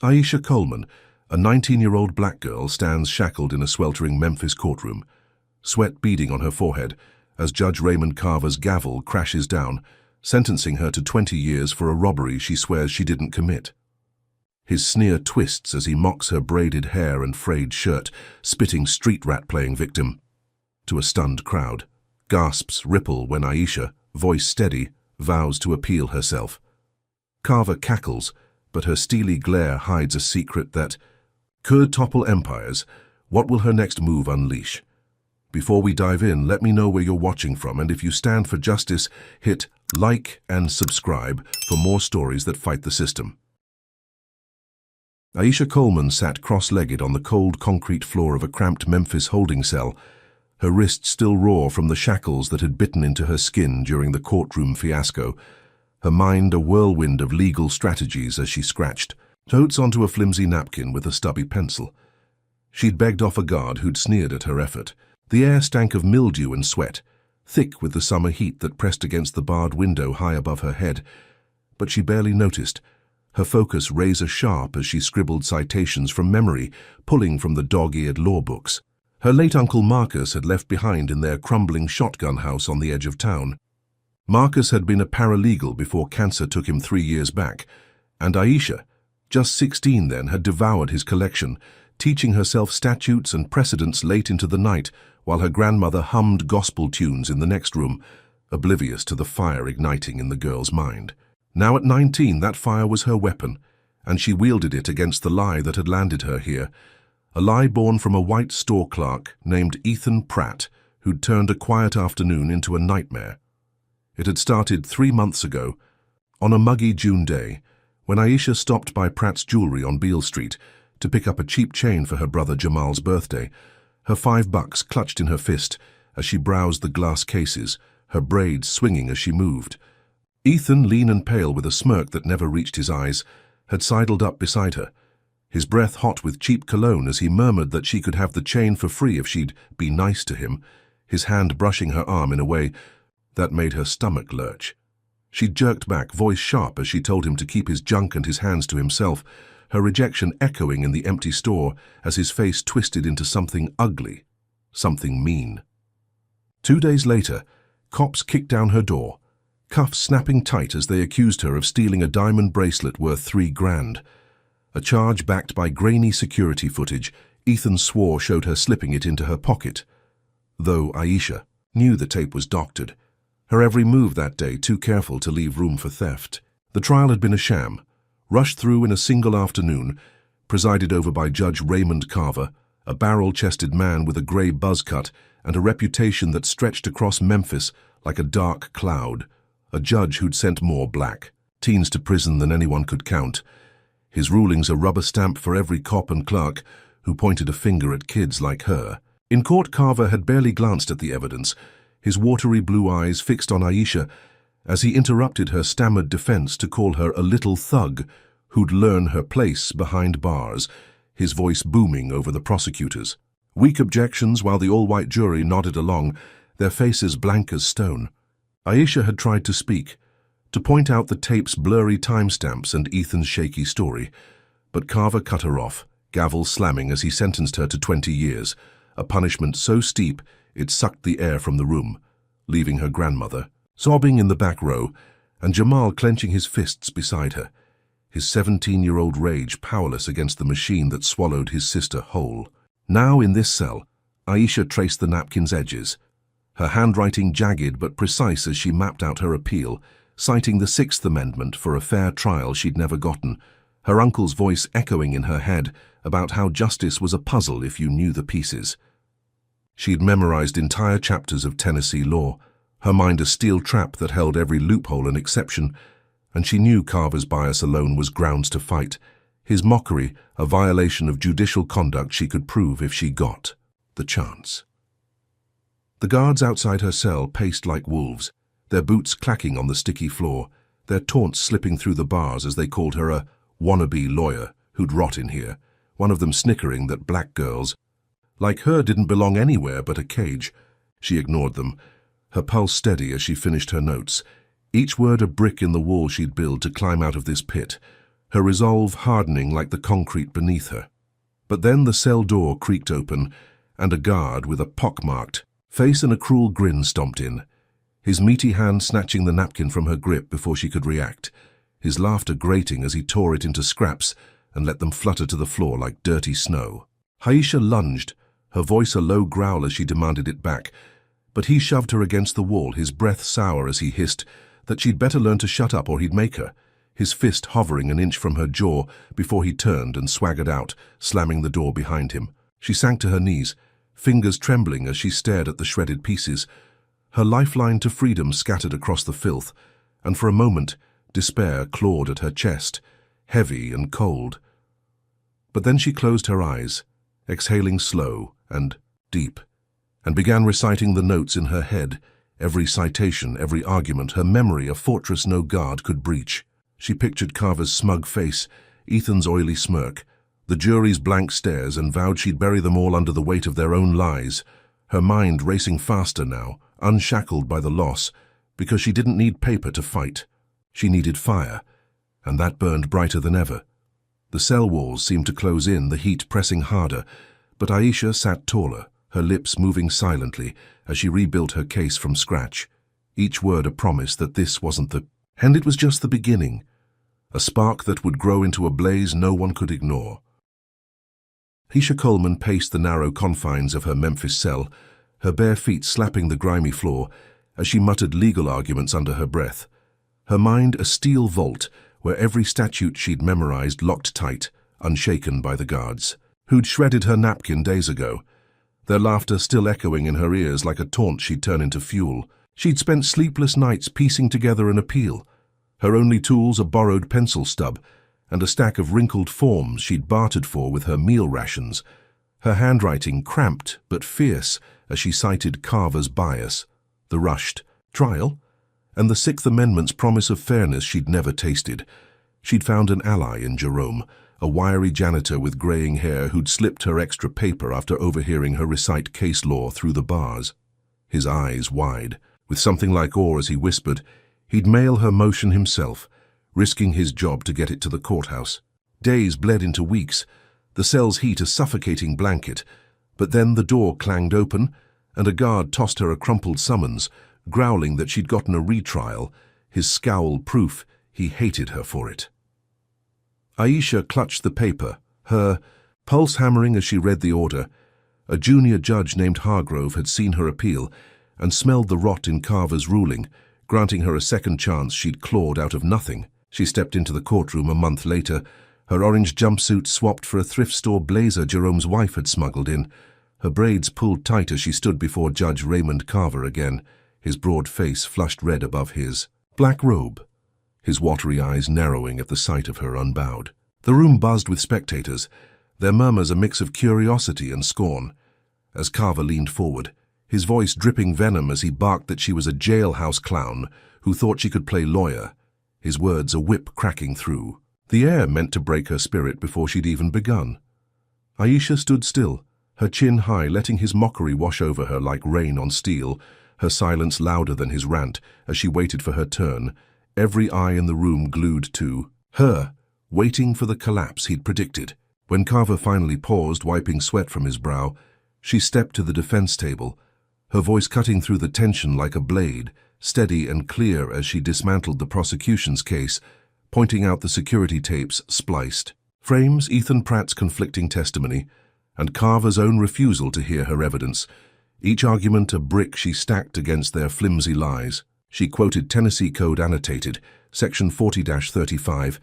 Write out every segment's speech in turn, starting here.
Aisha Coleman, a 19-year-old black girl, stands shackled in a sweltering Memphis courtroom, sweat beading on her forehead as Judge Raymond Carver's gavel crashes down, sentencing her to 20 years for a robbery she swears she didn't commit. His sneer twists as he mocks her braided hair and frayed shirt, spitting street rat-playing victim. To a stunned crowd, gasps ripple when Aisha, voice steady, vows to appeal herself. Carver cackles, but her steely glare hides a secret that could topple empires. What will her next move unleash? Before we dive in, let me know where you're watching from, and if you stand for justice, hit like and subscribe for more stories that fight the system. Aisha Coleman sat cross-legged on the cold concrete floor of a cramped Memphis holding cell, her wrists still raw from the shackles that had bitten into her skin during the courtroom fiasco, her mind a whirlwind of legal strategies as she scratched notes onto a flimsy napkin with a stubby pencil. She'd begged off a guard who'd sneered at her effort. The air stank of mildew and sweat, thick with the summer heat that pressed against the barred window high above her head, but she barely noticed, her focus razor-sharp as she scribbled citations from memory, pulling from the dog-eared law books. Her late uncle Marcus had left behind in their crumbling shotgun house on the edge of town. Marcus had been a paralegal before cancer took him 3 years back, and Aisha, just 16 then, had devoured his collection, teaching herself statutes and precedents late into the night while her grandmother hummed gospel tunes in the next room, oblivious to the fire igniting in the girl's mind. Now at 19, that fire was her weapon, and she wielded it against the lie that had landed her here, a lie born from a white store clerk named Ethan Pratt, who'd turned a quiet afternoon into a nightmare. It had started 3 months ago, on a muggy June day, when Aisha stopped by Pratt's Jewelry on Beale Street to pick up a cheap chain for her brother Jamal's birthday, her $5 clutched in her fist as she browsed the glass cases, her braids swinging as she moved. Ethan, lean and pale with a smirk that never reached his eyes, had sidled up beside her, his breath hot with cheap cologne as he murmured that she could have the chain for free if she'd be nice to him, his hand brushing her arm in a way that made her stomach lurch. She jerked back, voice sharp, as she told him to keep his junk and his hands to himself, her rejection echoing in the empty store as his face twisted into something ugly, something mean. 2 days later, cops kicked down her door, cuffs snapping tight as they accused her of stealing a diamond bracelet worth $3 grand. A charge backed by grainy security footage Ethan swore showed her slipping it into her pocket, though Aisha knew the tape was doctored, her every move that day too careful to leave room for theft. The trial had been a sham, rushed through in a single afternoon, presided over by Judge Raymond Carver, a barrel-chested man with a gray buzz cut and a reputation that stretched across Memphis like a dark cloud, a judge who'd sent more black teens to prison than anyone could count, his rulings a rubber stamp for every cop and clerk who pointed a finger at kids like her. In court, Carver had barely glanced at the evidence, his watery blue eyes fixed on Aisha as he interrupted her stammered defense to call her a little thug who'd learn her place behind bars, his voice booming over the prosecutors. Weak objections while the all-white jury nodded along, their faces blank as stone. Aisha had tried to speak, to point out the tape's blurry timestamps and Ethan's shaky story, but Carver cut her off, gavel slamming as he sentenced her to 20 years, a punishment so steep it sucked the air from the room, leaving her grandmother sobbing in the back row and Jamal clenching his fists beside her, his 17-year-old rage powerless against the machine that swallowed his sister whole. Now in this cell, Aisha traced the napkin's edges, her handwriting jagged but precise as she mapped out her appeal, citing the Sixth Amendment for a fair trial she'd never gotten, her uncle's voice echoing in her head about how justice was a puzzle if you knew the pieces. She'd memorized entire chapters of Tennessee law, her mind a steel trap that held every loophole and exception, and she knew Carver's bias alone was grounds to fight, his mockery a violation of judicial conduct she could prove if she got the chance. The guards outside her cell paced like wolves, their boots clacking on the sticky floor, their taunts slipping through the bars as they called her a wannabe lawyer who'd rot in here, one of them snickering that black girls like her didn't belong anywhere but a cage. She ignored them, her pulse steady as she finished her notes, each word a brick in the wall she'd built to climb out of this pit, her resolve hardening like the concrete beneath her. But then the cell door creaked open, and a guard with a pockmarked face and a cruel grin stomped in, his meaty hand snatching the napkin from her grip before she could react, his laughter grating as he tore it into scraps and let them flutter to the floor like dirty snow. Aisha lunged, her voice a low growl as she demanded it back, but he shoved her against the wall, his breath sour as he hissed that she'd better learn to shut up or he'd make her, his fist hovering an inch from her jaw before he turned and swaggered out, slamming the door behind him. She sank to her knees, fingers trembling as she stared at the shredded pieces, her lifeline to freedom scattered across the filth, and for a moment despair clawed at her chest, heavy and cold. But then she closed her eyes, exhaling slow and deep, and began reciting the notes in her head, every citation, every argument, her memory a fortress no guard could breach. She pictured Carver's smug face, Ethan's oily smirk, the jury's blank stares, and vowed she'd bury them all under the weight of their own lies, her mind racing faster now, unshackled by the loss, because she didn't need paper to fight. She needed fire, and that burned brighter than ever. The cell walls seemed to close in, the heat pressing harder, but Aisha sat taller, her lips moving silently as she rebuilt her case from scratch, each word a promise that this wasn't the end, it was just the beginning, a spark that would grow into a blaze no one could ignore. Aisha Coleman paced the narrow confines of her Memphis cell, her bare feet slapping the grimy floor as she muttered legal arguments under her breath, her mind a steel vault where every statute she'd memorized locked tight, unshaken by the guards, who'd shredded her napkin days ago, their laughter still echoing in her ears like a taunt she'd turn into fuel. She'd spent sleepless nights piecing together an appeal, her only tools a borrowed pencil stub and a stack of wrinkled forms she'd bartered for with her meal rations, her handwriting cramped but fierce as she cited Carver's bias, the rushed trial, and the Sixth Amendment's promise of fairness she'd never tasted. She'd found an ally in Jerome, a wiry janitor with graying hair who'd slipped her extra paper after overhearing her recite case law through the bars. His eyes wide, with something like awe as he whispered, he'd mail her motion himself, risking his job to get it to the courthouse. Days bled into weeks, the cell's heat a suffocating blanket, but then the door clanged open, and a guard tossed her a crumpled summons, growling that she'd gotten a retrial, his scowl proof he hated her for it. Aisha clutched the paper, her pulse hammering as she read the order. A junior judge named Hargrove had seen her appeal and smelled the rot in Carver's ruling, granting her a second chance she'd clawed out of nothing. She stepped into the courtroom a month later, her orange jumpsuit swapped for a thrift store blazer Jerome's wife had smuggled in, her braids pulled tight as she stood before Judge Raymond Carver again, his broad face flushed red above his black robe, his watery eyes narrowing at the sight of her unbowed. The room buzzed with spectators, their murmurs a mix of curiosity and scorn. As Carver leaned forward, his voice dripping venom as he barked that she was a jailhouse clown who thought she could play lawyer, his words a whip cracking through. The air meant to break her spirit before she'd even begun. Aisha stood still, her chin high, letting his mockery wash over her like rain on steel, her silence louder than his rant as she waited for her turn, every eye in the room glued to her, waiting for the collapse he'd predicted. When Carver finally paused, wiping sweat from his brow, she stepped to the defense table, her voice cutting through the tension like a blade, steady and clear as she dismantled the prosecution's case, pointing out the security tapes spliced frames, Ethan Pratt's conflicting testimony, and Carver's own refusal to hear her evidence, each argument a brick she stacked against their flimsy lies. She quoted Tennessee Code Annotated, Section 40-35,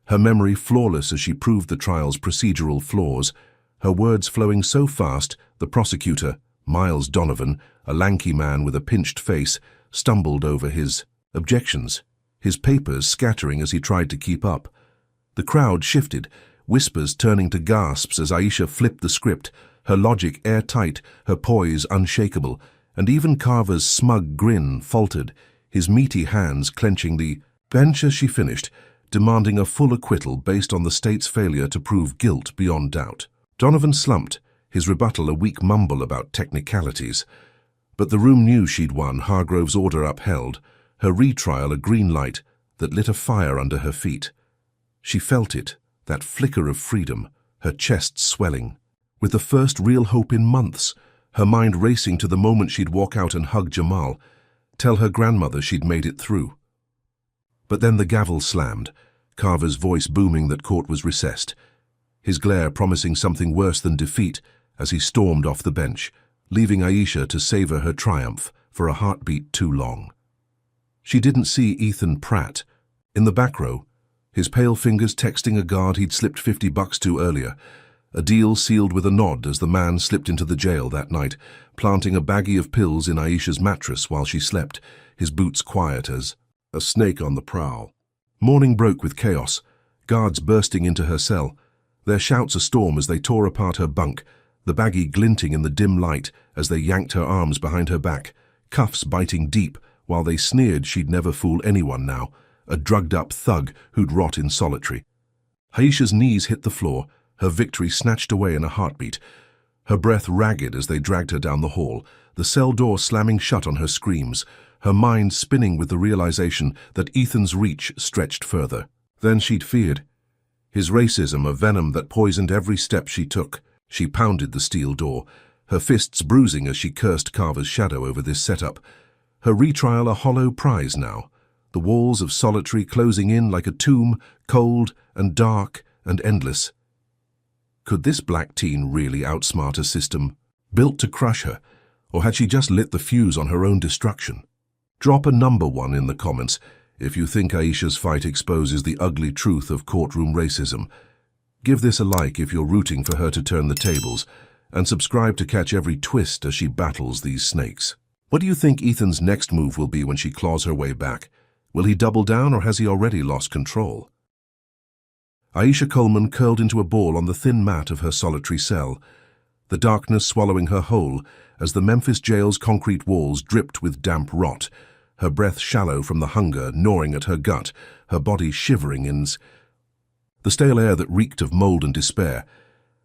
her memory flawless as she proved the trial's procedural flaws, her words flowing so fast the prosecutor, Miles Donovan, a lanky man with a pinched face, stumbled over his objections, his papers scattering as he tried to keep up. The crowd shifted, whispers turning to gasps as Aisha flipped the script, her logic airtight, her poise unshakable, and even Carver's smug grin faltered, his meaty hands clenching the bench as she finished, demanding a full acquittal based on the state's failure to prove guilt beyond doubt. Donovan slumped, his rebuttal a weak mumble about technicalities. But the room knew she'd won, Hargrove's order upheld, her retrial a green light that lit a fire under her feet. She felt it, that flicker of freedom, her chest swelling. With the first real hope in months, her mind racing to the moment she'd walk out and hug Jamal, tell her grandmother she'd made it through. But then the gavel slammed, Carver's voice booming that court was recessed, his glare promising something worse than defeat as he stormed off the bench, leaving Aisha to savor her triumph for a heartbeat too long. She didn't see Ethan Pratt, in the back row, his pale fingers texting a guard he'd slipped $50 to earlier, a deal sealed with a nod as the man slipped into the jail that night, planting a baggie of pills in Aisha's mattress while she slept, his boots quiet as a snake on the prowl. Morning broke with chaos, guards bursting into her cell, their shouts a storm as they tore apart her bunk, the baggie glinting in the dim light as they yanked her arms behind her back, cuffs biting deep while they sneered she'd never fool anyone now, a drugged-up thug who'd rot in solitary. Aisha's knees hit the floor, her victory snatched away in a heartbeat, her breath ragged as they dragged her down the hall, the cell door slamming shut on her screams, her mind spinning with the realization that Ethan's reach stretched further than she'd feared. His racism a venom that poisoned every step she took. She pounded the steel door, her fists bruising as she cursed Carver's shadow over this setup. Her retrial a hollow prize now, the walls of solitary closing in like a tomb, cold and dark and endless. Could this black teen really outsmart a system built to crush her, or had she just lit the fuse on her own destruction? Drop a number 1 in the comments if you think Aisha's fight exposes the ugly truth of courtroom racism. Give this a like if you're rooting for her to turn the tables, and subscribe to catch every twist as she battles these snakes. What do you think Ethan's next move will be when she claws her way back? Will he double down, or has he already lost control? Aisha Coleman curled into a ball on the thin mat of her solitary cell, the darkness swallowing her whole as the Memphis jail's concrete walls dripped with damp rot, her breath shallow from the hunger gnawing at her gut, her body shivering in the stale air that reeked of mold and despair,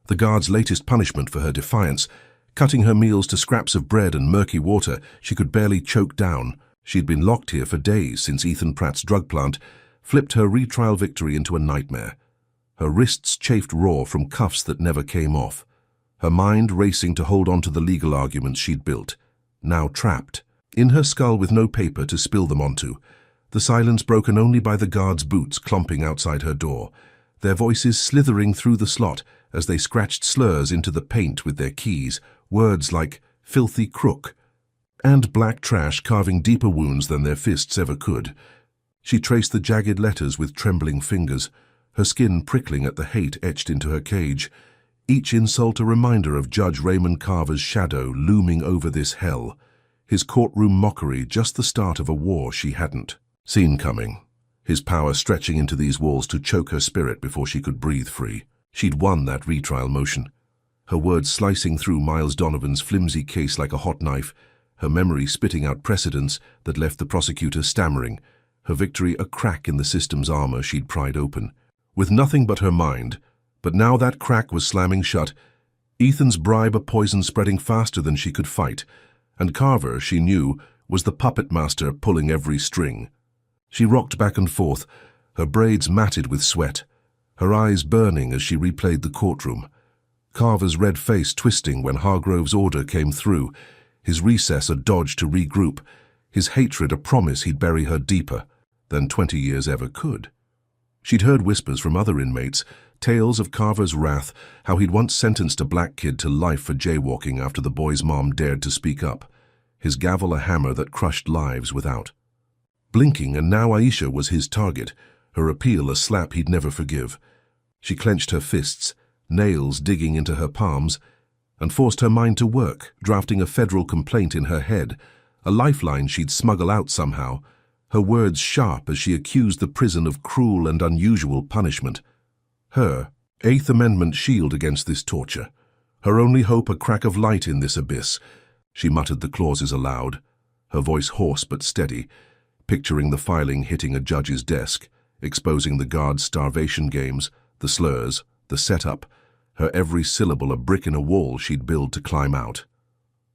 the guard's latest punishment for her defiance, cutting her meals to scraps of bread and murky water she could barely choke down. She'd been locked here for days since Ethan Pratt's drug plant flipped her retrial victory into a nightmare. Her wrists chafed raw from cuffs that never came off, her mind racing to hold on to the legal arguments she'd built, now trapped. In her skull with no paper to spill them onto, the silence broken only by the guards' boots clomping outside her door, their voices slithering through the slot as they scratched slurs into the paint with their keys, words like filthy crook, and black trash carving deeper wounds than their fists ever could. She traced the jagged letters with trembling fingers, her skin prickling at the hate etched into her cage, each insult a reminder of Judge Raymond Carver's shadow looming over this hell, his courtroom mockery just the start of a war she hadn't seen coming, his power stretching into these walls to choke her spirit before she could breathe free. She'd won that retrial motion, her words slicing through Miles Donovan's flimsy case like a hot knife, her memory spitting out precedents that left the prosecutor stammering, her victory a crack in the system's armor she'd pried open. With nothing but her mind, but now that crack was slamming shut, Ethan's bribe a poison spreading faster than she could fight, and Carver, she knew, was the puppet master pulling every string. She rocked back and forth, her braids matted with sweat, her eyes burning as she replayed the courtroom, Carver's red face twisting when Hargrove's order came through, his recess a dodge to regroup, his hatred a promise he'd bury her deeper than 20 years ever could. She'd heard whispers from other inmates, tales of Carver's wrath, how he'd once sentenced a black kid to life for jaywalking after the boy's mom dared to speak up, his gavel a hammer that crushed lives without. Blinking, and now Aisha was his target, her appeal a slap he'd never forgive. She clenched her fists, nails digging into her palms, and forced her mind to work, drafting a federal complaint in her head, a lifeline she'd smuggle out somehow, her words sharp as she accused the prison of cruel and unusual punishment. Her Eighth Amendment shield against this torture, her only hope a crack of light in this abyss. She muttered the clauses aloud, her voice hoarse but steady, picturing the filing hitting a judge's desk, exposing the guard's starvation games, the slurs, the setup, her every syllable a brick in a wall she'd build to climb out.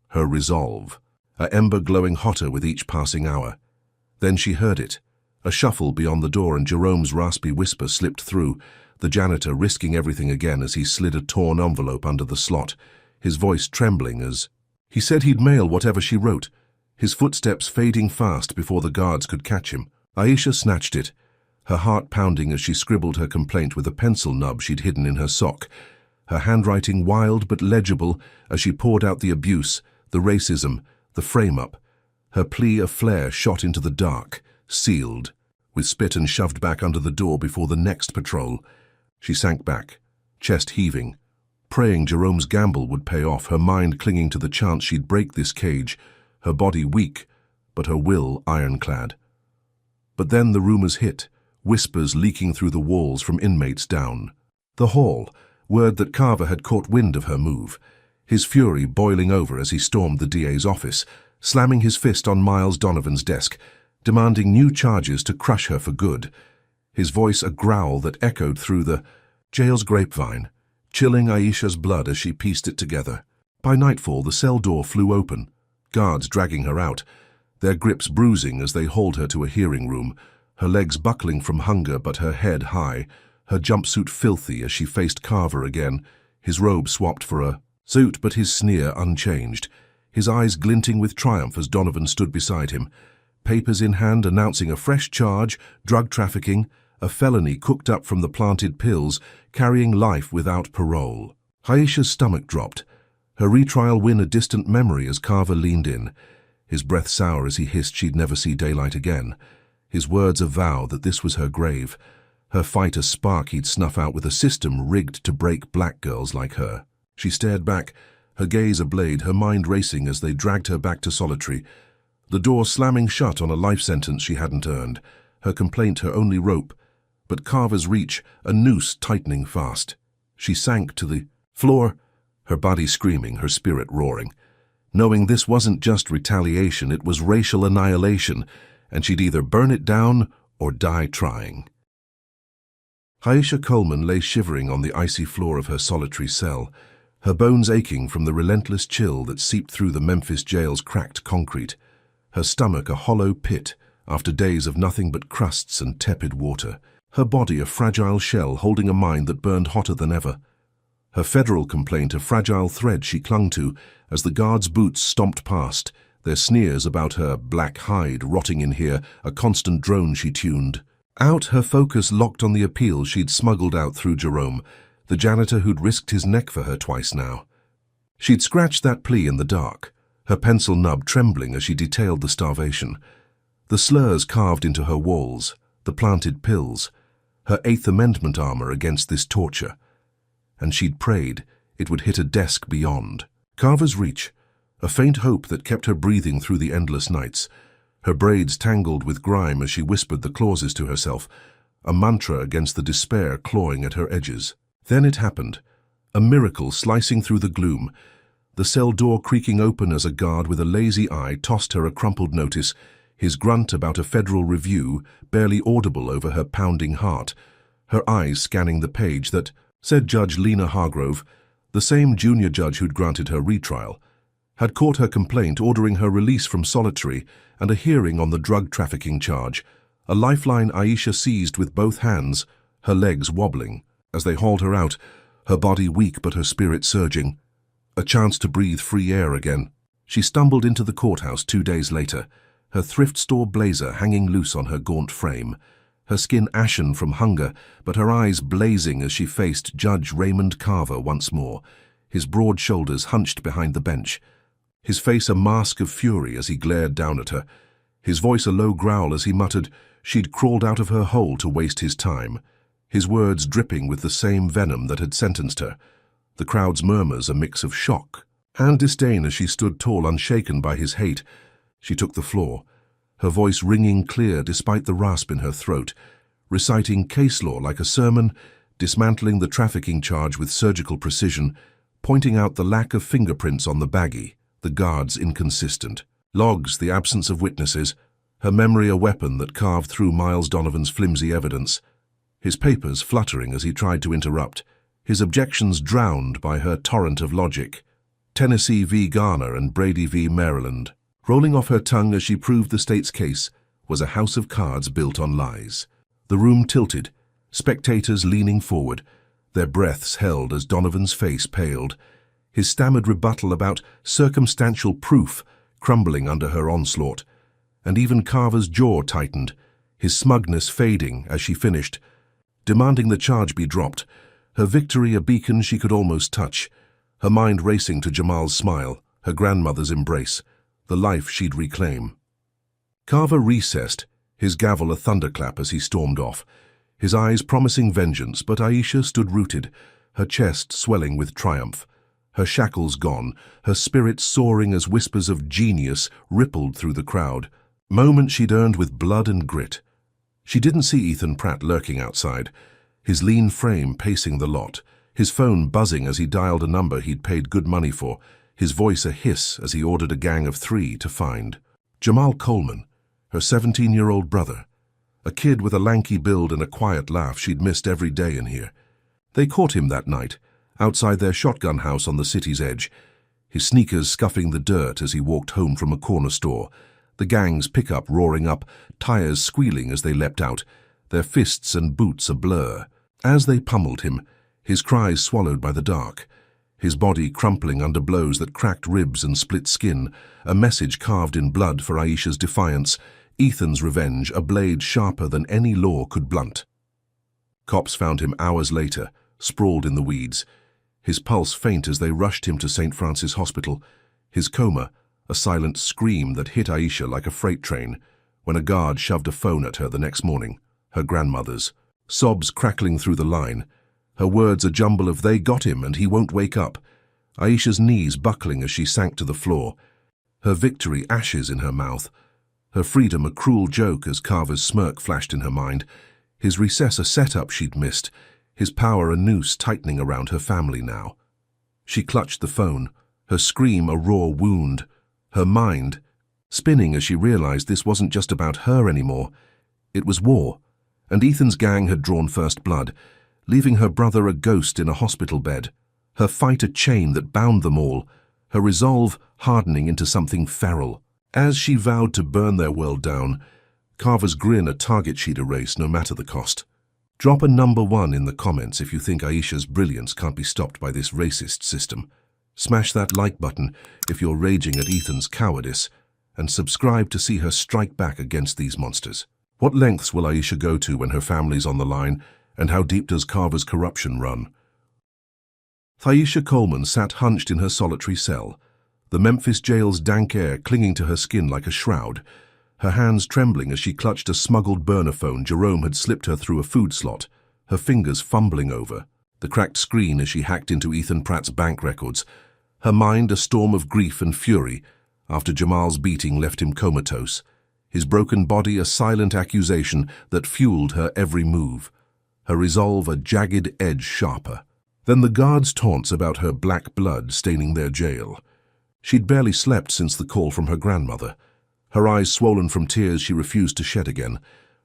Her resolve, a ember glowing hotter with each passing hour. Then she heard it, A shuffle beyond the door and Jerome's raspy whisper slipped through, the janitor risking everything again as he slid a torn envelope under the slot, his voice trembling as he said he'd mail whatever she wrote, his footsteps fading fast before the guards could catch him. Aisha snatched it, her heart pounding as she scribbled her complaint with a pencil nub she'd hidden in her sock, her handwriting wild but legible as she poured out the abuse, the racism, the frame-up, her plea a flare shot into the dark, sealed, with spit and shoved back under the door before the next patrol. She sank back, chest heaving, praying Jerome's gamble would pay off, her mind clinging to the chance she'd break this cage, her body weak, but her will ironclad. But then the rumors hit, whispers leaking through the walls from inmates down the hall, word that Carver had caught wind of her move, his fury boiling over as he stormed the DA's office, slamming his fist on Miles Donovan's desk, demanding new charges to crush her for good, his voice a growl that echoed through the jail's grapevine, chilling Aisha's blood as she pieced it together. By nightfall, the cell door flew open, guards dragging her out, their grips bruising as they hauled her to a hearing room, her legs buckling from hunger but her head high, her jumpsuit filthy as she faced Carver again, his robe swapped for a suit but his sneer unchanged, his eyes glinting with triumph as Donovan stood beside him, papers in hand announcing a fresh charge, drug trafficking, a felony cooked up from the planted pills, carrying life without parole. Aisha's stomach dropped, her retrial win a distant memory as Carver leaned in, his breath sour as he hissed she'd never see daylight again, his words a vow that this was her grave, her fight a spark he'd snuff out with a system rigged to break black girls like her. She stared back, her gaze ablade, her mind racing as they dragged her back to solitary, the door slamming shut on a life sentence she hadn't earned, her complaint her only rope, but Carver's reach a noose tightening fast. She sank to the floor, her body screaming, her spirit roaring, knowing this wasn't just retaliation, it was racial annihilation, and she'd either burn it down or die trying. Aisha Coleman lay shivering on the icy floor of her solitary cell, her bones aching from the relentless chill that seeped through the Memphis jail's cracked concrete, her stomach a hollow pit after days of nothing but crusts and tepid water, her body a fragile shell holding a mind that burned hotter than ever, her federal complaint a fragile thread she clung to as the guards' boots stomped past, their sneers about her black hide rotting in here, a constant drone she tuned. Out, her focus locked on the appeal she'd smuggled out through Jerome, the janitor who'd risked his neck for her twice now. She'd scratched that plea in the dark, her pencil nub trembling as she detailed the starvation, the slurs carved into her walls, the planted pills, her Eighth Amendment armor against this torture. And she'd prayed it would hit a desk beyond. Carver's reach, a faint hope that kept her breathing through the endless nights, her braids tangled with grime as she whispered the clauses to herself, a mantra against the despair clawing at her edges. Then it happened, a miracle slicing through the gloom, the cell door creaking open as a guard with a lazy eye tossed her a crumpled notice, his grunt about a federal review barely audible over her pounding heart, her eyes scanning the page that said Judge Lena Hargrove, the same junior judge who'd granted her retrial, had caught her complaint ordering her release from solitary and a hearing on the drug trafficking charge, a lifeline Aisha seized with both hands, her legs wobbling as they hauled her out, her body weak but her spirit surging. A chance to breathe free air again. She stumbled into the courthouse 2 days later, her thrift store blazer hanging loose on her gaunt frame, her skin ashen from hunger, but her eyes blazing as she faced Judge Raymond Carver once more, his broad shoulders hunched behind the bench, his face a mask of fury as he glared down at her, his voice a low growl as he muttered she'd crawled out of her hole to waste his time, his words dripping with the same venom that had sentenced her, the crowd's murmurs a mix of shock and disdain as she stood tall unshaken by his hate. She took the floor, her voice ringing clear despite the rasp in her throat, reciting case law like a sermon, dismantling the trafficking charge with surgical precision, pointing out the lack of fingerprints on the baggie, the guards inconsistent, logs the absence of witnesses, her memory a weapon that carved through Miles Donovan's flimsy evidence, his papers fluttering as he tried to interrupt, his objections drowned by her torrent of logic, Tennessee v. Garner and Brady v. Maryland, rolling off her tongue as she proved the state's case, was a house of cards built on lies. The room tilted, spectators leaning forward, their breaths held as Donovan's face paled, his stammered rebuttal about circumstantial proof crumbling under her onslaught, and even Carver's jaw tightened, his smugness fading as she finished, demanding the charge be dropped, her victory a beacon she could almost touch, her mind racing to Jamal's smile, her grandmother's embrace, the life she'd reclaim. Carver recessed, his gavel a thunderclap as he stormed off, his eyes promising vengeance, but Aisha stood rooted, her chest swelling with triumph, her shackles gone, her spirit soaring as whispers of genius rippled through the crowd, moments she'd earned with blood and grit. She didn't see Ethan Pratt lurking outside, his lean frame pacing the lot, his phone buzzing as he dialed a number he'd paid good money for, his voice a hiss as he ordered a gang of 3 to find Jamal Coleman, her 17-year-old brother, a kid with a lanky build and a quiet laugh she'd missed every day in here. They caught him that night, outside their shotgun house on the city's edge, his sneakers scuffing the dirt as he walked home from a corner store, the gang's pickup roaring up, tires squealing as they leapt out, their fists and boots a blur. As they pummeled him, his cries swallowed by the dark, his body crumpling under blows that cracked ribs and split skin, a message carved in blood for Aisha's defiance, Ethan's revenge, a blade sharper than any law could blunt. Cops found him hours later, sprawled in the weeds, his pulse faint as they rushed him to St. Francis Hospital, his coma a silent scream that hit Aisha like a freight train when a guard shoved a phone at her the next morning, her grandmother's, sobs crackling through the line, her words a jumble of "they got him and he won't wake up," Aisha's knees buckling as she sank to the floor, her victory ashes in her mouth, her freedom a cruel joke as Carver's smirk flashed in her mind, his recess a setup she'd missed, his power a noose tightening around her family now. She clutched the phone, her scream a raw wound, her mind spinning as she realized this wasn't just about her anymore. It was war, and Ethan's gang had drawn first blood, leaving her brother a ghost in a hospital bed, her fight a chain that bound them all, her resolve hardening into something feral. As she vowed to burn their world down, Carver's grin a target she'd erase no matter the cost. Drop a number 1 in the comments if you think Aisha's brilliance can't be stopped by this racist system. Smash that like button if you're raging at Ethan's cowardice, and subscribe to see her strike back against these monsters. What lengths will Aisha go to when her family's on the line, and how deep does Carver's corruption run? Aisha Coleman sat hunched in her solitary cell, the Memphis jail's dank air clinging to her skin like a shroud, her hands trembling as she clutched a smuggled burner phone Jerome had slipped her through a food slot, her fingers fumbling over the cracked screen as she hacked into Ethan Pratt's bank records, her mind a storm of grief and fury after Jamal's beating left him comatose, his broken body a silent accusation that fueled her every move, her resolve a jagged edge sharper. Then the guards' taunts about her black blood staining their jail. She'd barely slept since the call from her grandmother, her eyes swollen from tears she refused to shed again,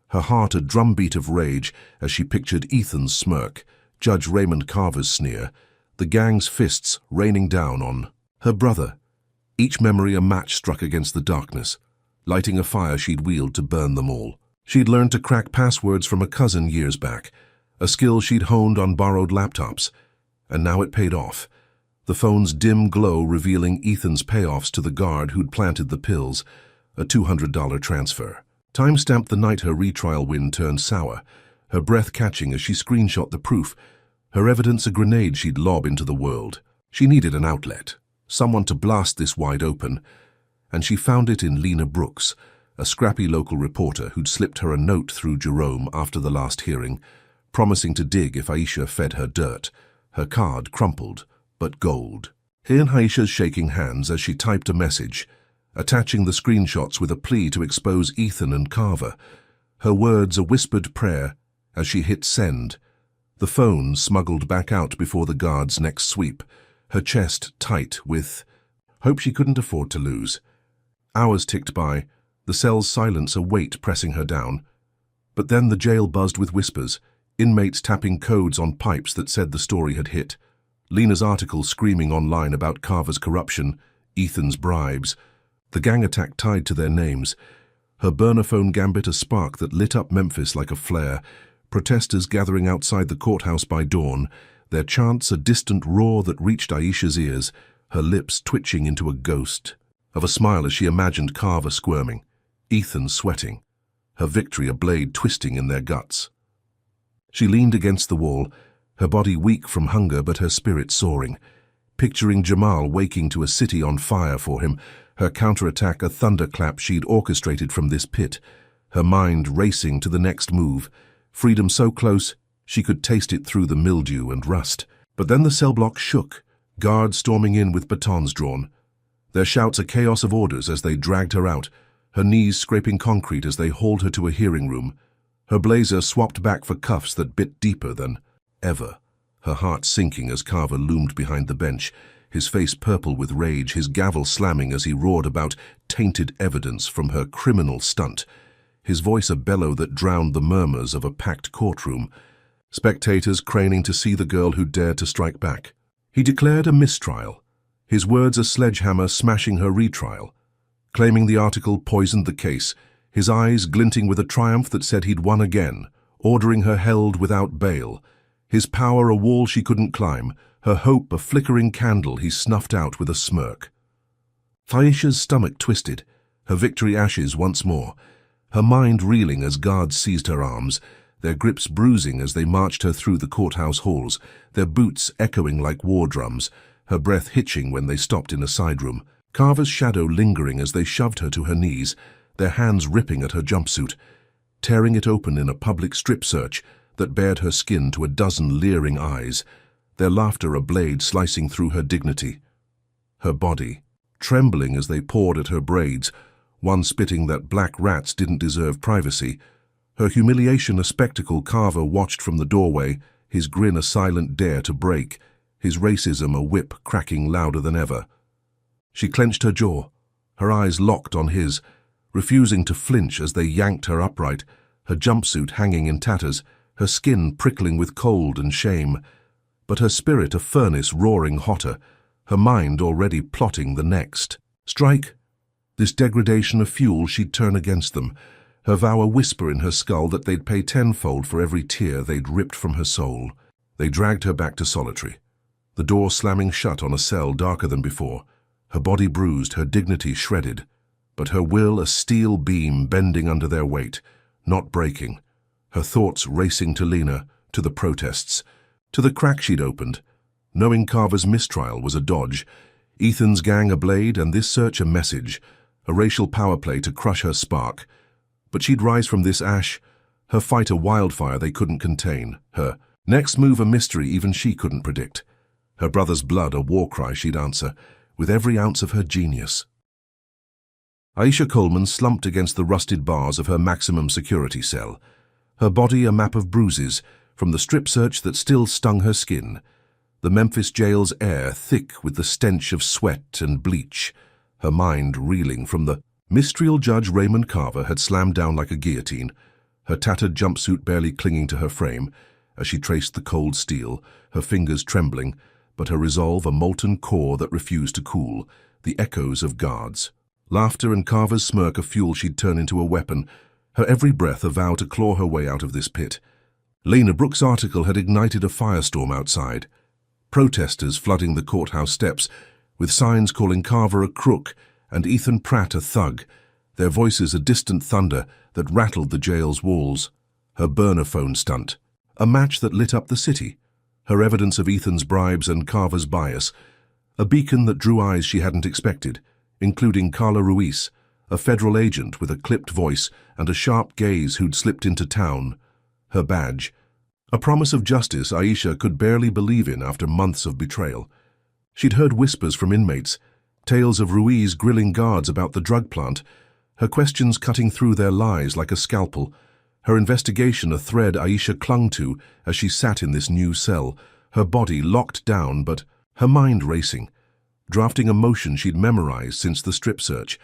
her heart a drumbeat of rage as she pictured Ethan's smirk, Judge Raymond Carver's sneer, the gang's fists raining down on her brother, each memory a match struck against the darkness, lighting a fire she'd wield to burn them all. She'd learned to crack passwords from a cousin years back, a skill she'd honed on borrowed laptops, and now it paid off. The phone's dim glow revealing Ethan's payoffs to the guard who'd planted the pills, a $200 transfer. Time stamped the night her retrial win turned sour, her breath catching as she screenshot the proof, her evidence a grenade she'd lob into the world. She needed an outlet, someone to blast this wide open, and she found it in Lena Brooks, a scrappy local reporter who'd slipped her a note through Jerome after the last hearing, promising to dig if Aisha fed her dirt, her card crumpled, but gold. He and Aisha's shaking hands as she typed a message, attaching the screenshots with a plea to expose Ethan and Carver, her words a whispered prayer as she hit send. The phone smuggled back out before the guard's next sweep, her chest tight with hope she couldn't afford to lose. Hours ticked by, the cell's silence a weight pressing her down. But then the jail buzzed with whispers, inmates tapping codes on pipes that said the story had hit, Lena's article screaming online about Carver's corruption, Ethan's bribes, the gang attack tied to their names. Her burner phone gambit a spark that lit up Memphis like a flare, protesters gathering outside the courthouse by dawn, their chants a distant roar that reached Aisha's ears, her lips twitching into a ghost of a smile as she imagined Carver squirming, Ethan sweating, her victory a blade twisting in their guts. She leaned against the wall, her body weak from hunger but her spirit soaring, picturing Jamal waking to a city on fire for him, her counterattack a thunderclap she'd orchestrated from this pit, her mind racing to the next move, freedom so close she could taste it through the mildew and rust. But then the cell block shook, guards storming in with batons drawn, their shouts a chaos of orders as they dragged her out, her knees scraping concrete as they hauled her to a hearing room, her blazer swapped back for cuffs that bit deeper than ever, her heart sinking as Carver loomed behind the bench, his face purple with rage, his gavel slamming as he roared about tainted evidence from her criminal stunt, his voice a bellow that drowned the murmurs of a packed courtroom, spectators craning to see the girl who dared to strike back. He declared a mistrial, his words a sledgehammer smashing her retrial, claiming the article poisoned the case, his eyes glinting with a triumph that said he'd won again, ordering her held without bail, his power a wall she couldn't climb, her hope a flickering candle he snuffed out with a smirk. Aisha's stomach twisted, her victory ashes once more, her mind reeling as guards seized her arms, their grips bruising as they marched her through the courthouse halls, their boots echoing like war drums, her breath hitching when they stopped in a side room, Carver's shadow lingering as they shoved her to her knees, their hands ripping at her jumpsuit, tearing it open in a public strip search that bared her skin to a dozen leering eyes, their laughter a blade slicing through her dignity. Her body, trembling as they pawed at her braids, one spitting that black rats didn't deserve privacy, her humiliation a spectacle Carver watched from the doorway, his grin a silent dare to break, his racism a whip cracking louder than ever. She clenched her jaw, her eyes locked on his, refusing to flinch as they yanked her upright, her jumpsuit hanging in tatters, her skin prickling with cold and shame, but her spirit a furnace roaring hotter, her mind already plotting the next strike. This degradation of fuel she'd turn against them, her vow a whisper in her skull that they'd pay tenfold for every tear they'd ripped from her soul. They dragged her back to solitary, the door slamming shut on a cell darker than before, her body bruised, her dignity shredded, but her will a steel beam bending under their weight, not breaking, her thoughts racing to Lena, to the protests, to the crack she'd opened, knowing Carver's mistrial was a dodge, Ethan's gang a blade and this search a message, a racial power play to crush her spark. But she'd rise from this ash, her fight a wildfire they couldn't contain, her next move a mystery even she couldn't predict, her brother's blood a war cry she'd answer, with every ounce of her genius. Aisha Coleman slumped against the rusted bars of her maximum security cell, her body a map of bruises from the strip search that still stung her skin, the Memphis jail's air thick with the stench of sweat and bleach, her mind reeling from the mistrial Judge Raymond Carver had slammed down like a guillotine, her tattered jumpsuit barely clinging to her frame as she traced the cold steel, her fingers trembling, but her resolve a molten core that refused to cool, the echoes of guards. Laughter and Carver's smirk a fuel she'd turn into a weapon, her every breath a vow to claw her way out of this pit. Lena Brooks' article had ignited a firestorm outside, protesters flooding the courthouse steps, with signs calling Carver a crook and Ethan Pratt a thug, their voices a distant thunder that rattled the jail's walls. Her burner phone stunt, a match that lit up the city, her evidence of Ethan's bribes and Carver's bias, a beacon that drew eyes she hadn't expected, including Carla Ruiz, a federal agent with a clipped voice and a sharp gaze who'd slipped into town, her badge, a promise of justice Aisha could barely believe in after months of betrayal. She'd heard whispers from inmates, tales of Ruiz grilling guards about the drug plant, her questions cutting through their lies like a scalpel, her investigation a thread Aisha clung to as she sat in this new cell, her body locked down but her mind racing, drafting a motion she'd memorized since the strip search,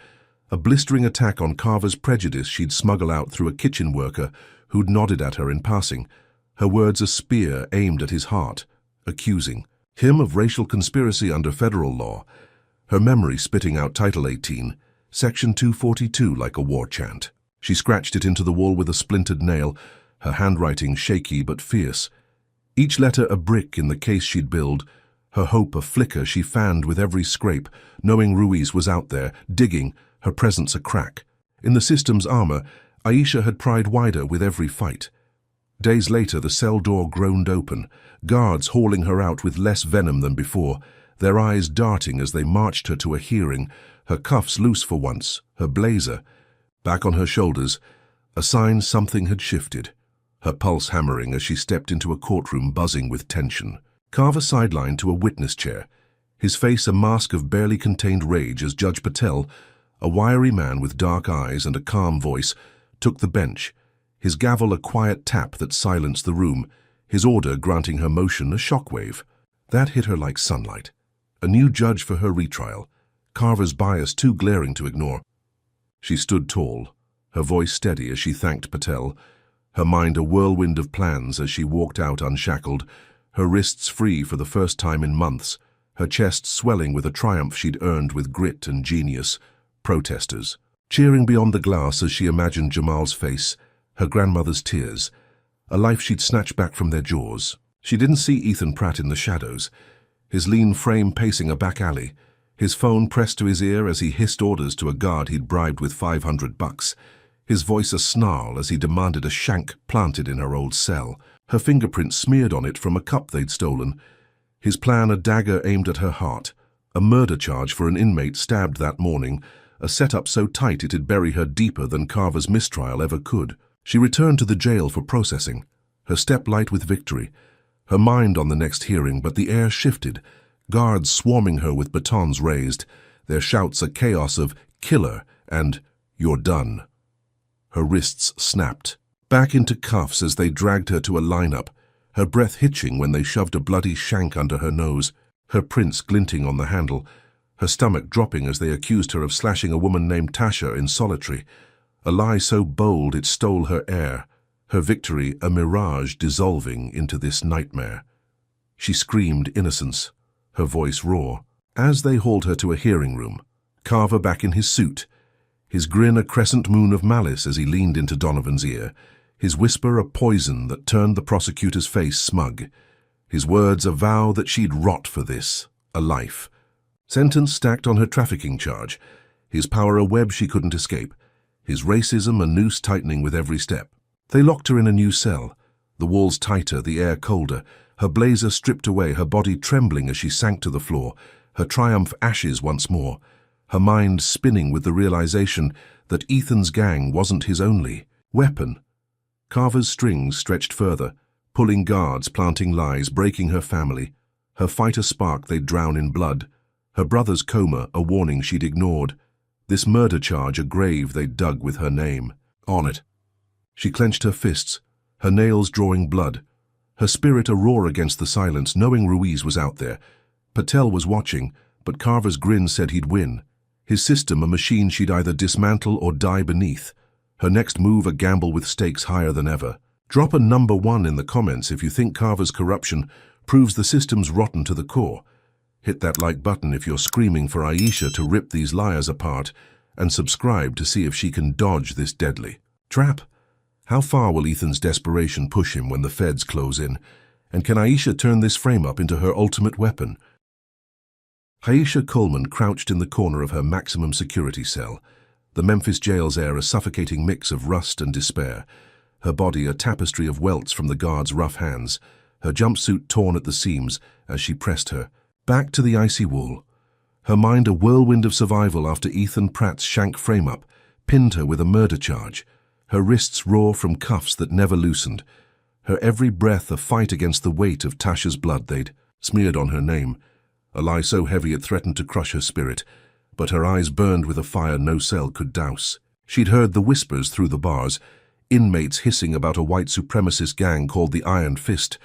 a blistering attack on Carver's prejudice she'd smuggle out through a kitchen worker who'd nodded at her in passing, her words a spear aimed at his heart, accusing him of racial conspiracy under federal law, her memory spitting out Title 18, Section 242 like a war chant. She scratched it into the wall with a splintered nail, her handwriting shaky but fierce. Each letter a brick in the case she'd build, her hope a flicker she fanned with every scrape, knowing Ruiz was out there, digging, her presence a crack. In the system's armor, Aisha had pried wider with every fight. Days later, the cell door groaned open, guards hauling her out with less venom than before, their eyes darting as they marched her to a hearing, her cuffs loose for once, her blazer back on her shoulders, a sign something had shifted, her pulse hammering as she stepped into a courtroom buzzing with tension. Carver sidelined to a witness chair, his face a mask of barely contained rage as Judge Patel, a wiry man with dark eyes and a calm voice, took the bench, his gavel a quiet tap that silenced the room, his order granting her motion a shockwave. That hit her like sunlight. A new judge for her retrial, Carver's bias too glaring to ignore. She stood tall, her voice steady as she thanked Patel, her mind a whirlwind of plans as she walked out unshackled, her wrists free for the first time in months, her chest swelling with a triumph she'd earned with grit and genius. Protesters, cheering beyond the glass as she imagined Jamal's face, her grandmother's tears, a life she'd snatched back from their jaws. She didn't see Ethan Pratt in the shadows, his lean frame pacing a back alley, his phone pressed to his ear as he hissed orders to a guard he'd bribed with $500, his voice a snarl as he demanded a shank planted in her old cell, her fingerprints smeared on it from a cup they'd stolen, his plan a dagger aimed at her heart, a murder charge for an inmate stabbed that morning, a setup so tight it'd bury her deeper than Carver's mistrial ever could. She returned to the jail for processing, her step light with victory, her mind on the next hearing, but the air shifted, guards swarming her with batons raised, their shouts a chaos of "killer" and "you're done." Her wrists snapped, back into cuffs as they dragged her to a lineup, her breath hitching when they shoved a bloody shank under her nose, her prints glinting on the handle, her stomach dropping as they accused her of slashing a woman named Tasha in solitary, a lie so bold it stole her air, her victory a mirage dissolving into this nightmare. She screamed innocence, her voice raw. As they hauled her to a hearing room, Carver back in his suit, his grin a crescent moon of malice as he leaned into Donovan's ear, his whisper a poison that turned the prosecutor's face smug, his words a vow that she'd rot for this, a life. Sentence stacked on her trafficking charge, his power a web she couldn't escape, his racism a noose tightening with every step. They locked her in a new cell, the walls tighter, the air colder, her blazer stripped away, her body trembling as she sank to the floor, her triumph ashes once more, her mind spinning with the realization that Ethan's gang wasn't his only weapon. Carver's strings stretched further, pulling guards, planting lies, breaking her family, her fight a spark they'd drown in blood, her brother's coma a warning she'd ignored, this murder charge a grave they'd dug with her name on it. She clenched her fists, her nails drawing blood, her spirit a roar against the silence, knowing Ruiz was out there. Patel was watching, but Carver's grin said he'd win. His system a machine she'd either dismantle or die beneath. Her next move a gamble with stakes higher than ever. Drop a number 1 in the comments if you think Carver's corruption proves the system's rotten to the core. Hit that like button if you're screaming for Aisha to rip these liars apart, and subscribe to see if she can dodge this deadly trap. How far will Ethan's desperation push him when the feds close in? And can Aisha turn this frame-up into her ultimate weapon? Aisha Coleman crouched in the corner of her maximum security cell, the Memphis jail's air a suffocating mix of rust and despair, her body a tapestry of welts from the guards' rough hands, her jumpsuit torn at the seams as she pressed her back to the icy wall. Her mind a whirlwind of survival after Ethan Pratt's shank frame-up pinned her with a murder charge, her wrists raw from cuffs that never loosened, her every breath a fight against the weight of Tasha's blood they'd smeared on her name, a lie so heavy it threatened to crush her spirit, but her eyes burned with a fire no cell could douse. She'd heard the whispers through the bars, inmates hissing about a white supremacist gang called the Iron Fist,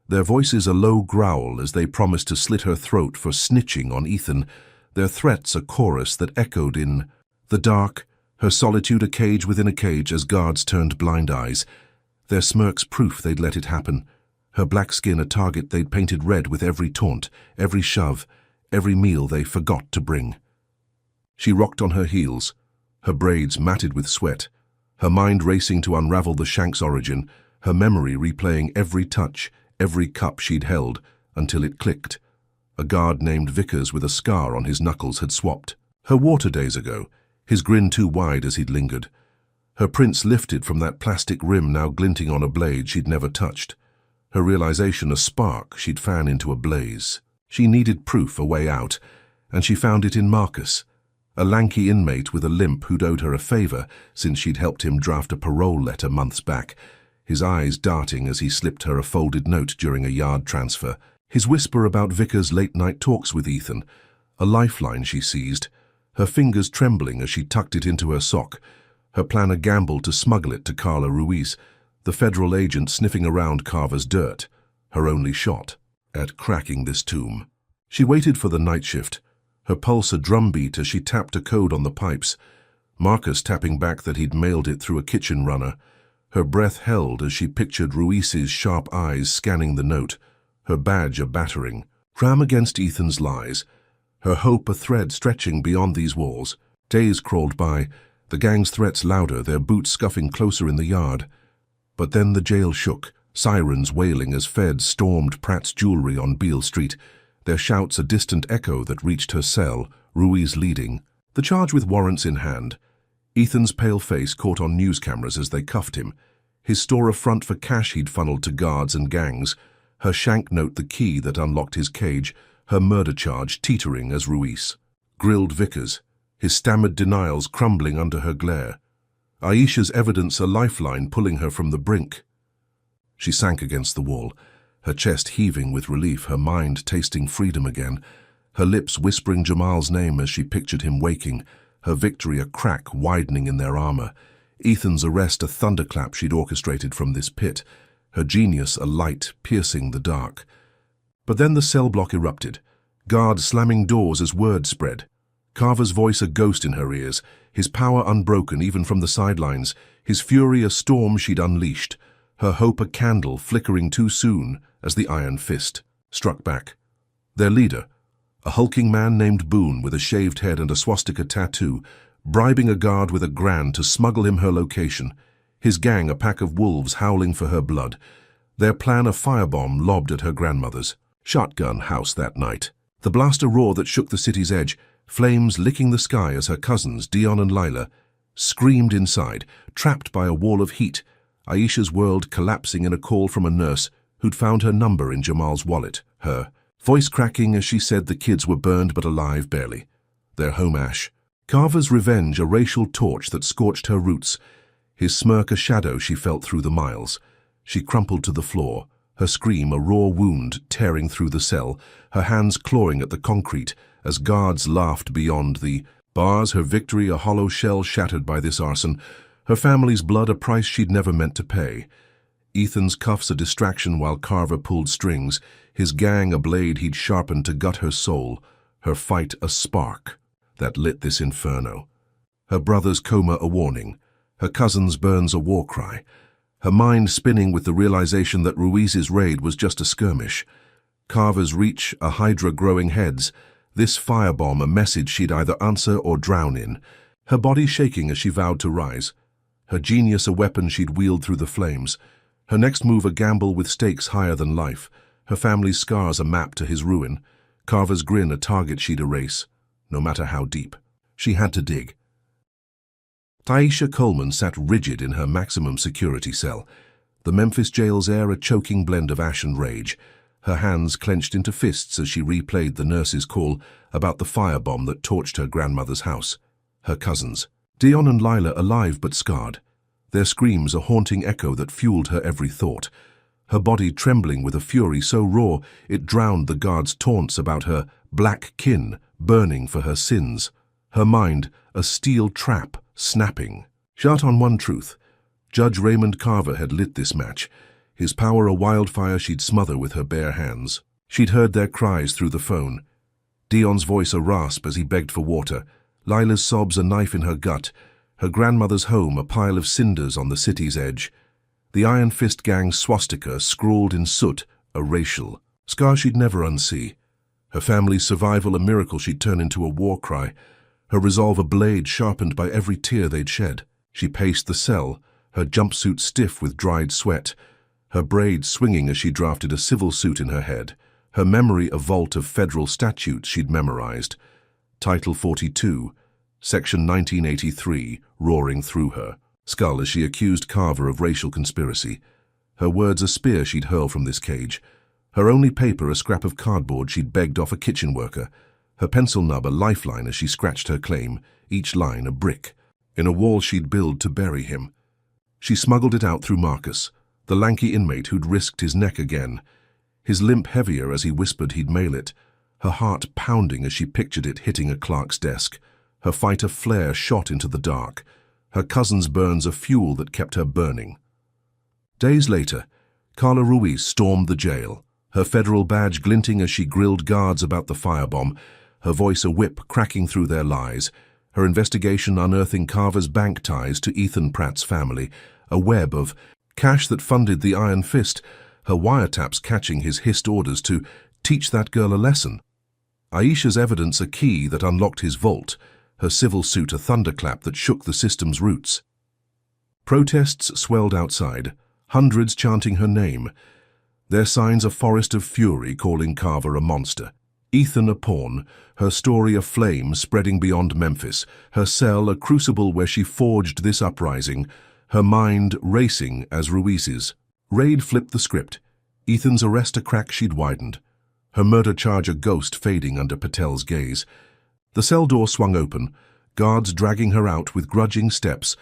their voices a low growl as they promised to slit her throat for snitching on Ethan, their threats a chorus that echoed in the dark, her solitude a cage within a cage as guards turned blind eyes, their smirks proof they'd let it happen, her black skin a target they'd painted red with every taunt, every shove, every meal they forgot to bring. She rocked on her heels, her braids matted with sweat, her mind racing to unravel the shank's origin, her memory replaying every touch, every cup she'd held, until it clicked. A guard named Vickers with a scar on his knuckles had swapped. Her water days ago, his grin too wide as he'd lingered. Her prints lifted from that plastic rim now glinting on a blade she'd never touched. Her realization a spark she'd fan into a blaze. She needed proof, a way out, and she found it in Marcus, a lanky inmate with a limp who'd owed her a favor since she'd helped him draft a parole letter months back, his eyes darting as he slipped her a folded note during a yard transfer. His whisper about Vickers' late-night talks with Ethan, a lifeline she seized, her fingers trembling as she tucked it into her sock, her plan a gamble to smuggle it to Carla Ruiz, the federal agent sniffing around Carver's dirt, her only shot at cracking this tomb. She waited for the night shift, her pulse a drumbeat as she tapped a code on the pipes, Marcus tapping back that he'd mailed it through a kitchen runner. Her breath held as she pictured Ruiz's sharp eyes scanning the note, her badge a battering, ram against Ethan's lies, her hope a thread stretching beyond these walls. Days crawled by, the gang's threats louder, their boots scuffing closer in the yard. But then the jail shook, sirens wailing as feds stormed Pratt's jewelry on Beale Street, their shouts a distant echo that reached her cell, Ruiz leading, the charge with warrants in hand. Ethan's pale face caught on news cameras as they cuffed him, his store a front for cash he'd funneled to guards and gangs, her shank note the key that unlocked his cage, her murder charge teetering as Ruiz grilled Vickers, his stammered denials crumbling under her glare. Aisha's evidence a lifeline pulling her from the brink. She sank against the wall, her chest heaving with relief, her mind tasting freedom again, her lips whispering Jamal's name as she pictured him waking, her victory a crack widening in their armor, Ethan's arrest a thunderclap she'd orchestrated from this pit, her genius a light piercing the dark. But then the cell block erupted, guards slamming doors as word spread. Carver's voice a ghost in her ears, his power unbroken even from the sidelines, his fury a storm she'd unleashed, her hope a candle flickering too soon as the iron fist struck back. Their leader, a hulking man named Boone with a shaved head and a swastika tattoo, bribing a guard with a grand to smuggle him her location, his gang a pack of wolves howling for her blood, their plan a firebomb lobbed at her grandmother's shotgun house that night. The blaster roar that shook the city's edge, flames licking the sky as her cousins, Dion and Lila, screamed inside, trapped by a wall of heat, Aisha's world collapsing in a call from a nurse who'd found her number in Jamal's wallet, her voice cracking as she said the kids were burned but alive barely, their home ash. Carver's revenge a racial torch that scorched her roots, his smirk a shadow she felt through the miles. She crumpled to the floor, her scream a raw wound tearing through the cell, her hands clawing at the concrete as guards laughed beyond the bars, her victory a hollow shell shattered by this arson, her family's blood a price she'd never meant to pay. Ethan's cuffs a distraction while Carver pulled strings, his gang a blade he'd sharpened to gut her soul, her fight a spark that lit this inferno. Her brother's coma a warning, her cousin's burns a war cry, her mind spinning with the realization that Ruiz's raid was just a skirmish. Carver's reach a hydra growing heads, this firebomb a message she'd either answer or drown in, her body shaking as she vowed to rise, her genius a weapon she'd wield through the flames, her next move a gamble with stakes higher than life, her family's scars a map to his ruin, Carver's grin a target she'd erase, no matter how deep. She had to dig. Taisha Coleman sat rigid in her maximum security cell, the Memphis jail's air a choking blend of ash and rage, her hands clenched into fists as she replayed the nurse's call about the firebomb that torched her grandmother's house. Her cousins, Dion and Lila alive but scarred, their screams a haunting echo that fueled her every thought, her body trembling with a fury so raw it drowned the guards' taunts about her black kin burning for her sins, her mind a steel trap snapping. Shut on one truth. Judge Raymond Carver had lit this match, his power a wildfire she'd smother with her bare hands. She'd heard their cries through the phone. Dion's voice a rasp as he begged for water, Lila's sobs a knife in her gut, her grandmother's home a pile of cinders on the city's edge. The Iron Fist gang's swastika scrawled in soot, a racial scar she'd never unsee. Her family's survival a miracle she'd turn into a war cry, her resolve a blade sharpened by every tear they'd shed. She paced the cell, her jumpsuit stiff with dried sweat, her braids swinging as she drafted a civil suit in her head, her memory a vault of federal statutes she'd memorized. Title 42, Section 1983, roaring through her skull as she accused Carver of racial conspiracy. Her words a spear she'd hurl from this cage. Her only paper a scrap of cardboard she'd begged off a kitchen worker. Her pencil nub a lifeline as she scratched her claim, each line a brick, in a wall she'd build to bury him. She smuggled it out through Marcus, the lanky inmate who'd risked his neck again, his limp heavier as he whispered he'd mail it, her heart pounding as she pictured it hitting a clerk's desk, her fight a flare shot into the dark, her cousin's burns a fuel that kept her burning. Days later, Carla Ruiz stormed the jail, her federal badge glinting as she grilled guards about the firebomb, her voice a whip cracking through their lies, her investigation unearthing Carver's bank ties to Ethan Pratt's family, a web of cash that funded the Iron Fist, her wiretaps catching his hissed orders to teach that girl a lesson. Aisha's evidence a key that unlocked his vault, her civil suit a thunderclap that shook the system's roots. Protests swelled outside, hundreds chanting her name, their signs a forest of fury calling Carver a monster. Ethan a pawn, her story a flame spreading beyond Memphis, her cell a crucible where she forged this uprising, her mind racing as Ruiz's. Raid flipped the script, Ethan's arrest a crack she'd widened, her murder charge a ghost fading under Patel's gaze. The cell door swung open, guards dragging her out with grudging steps,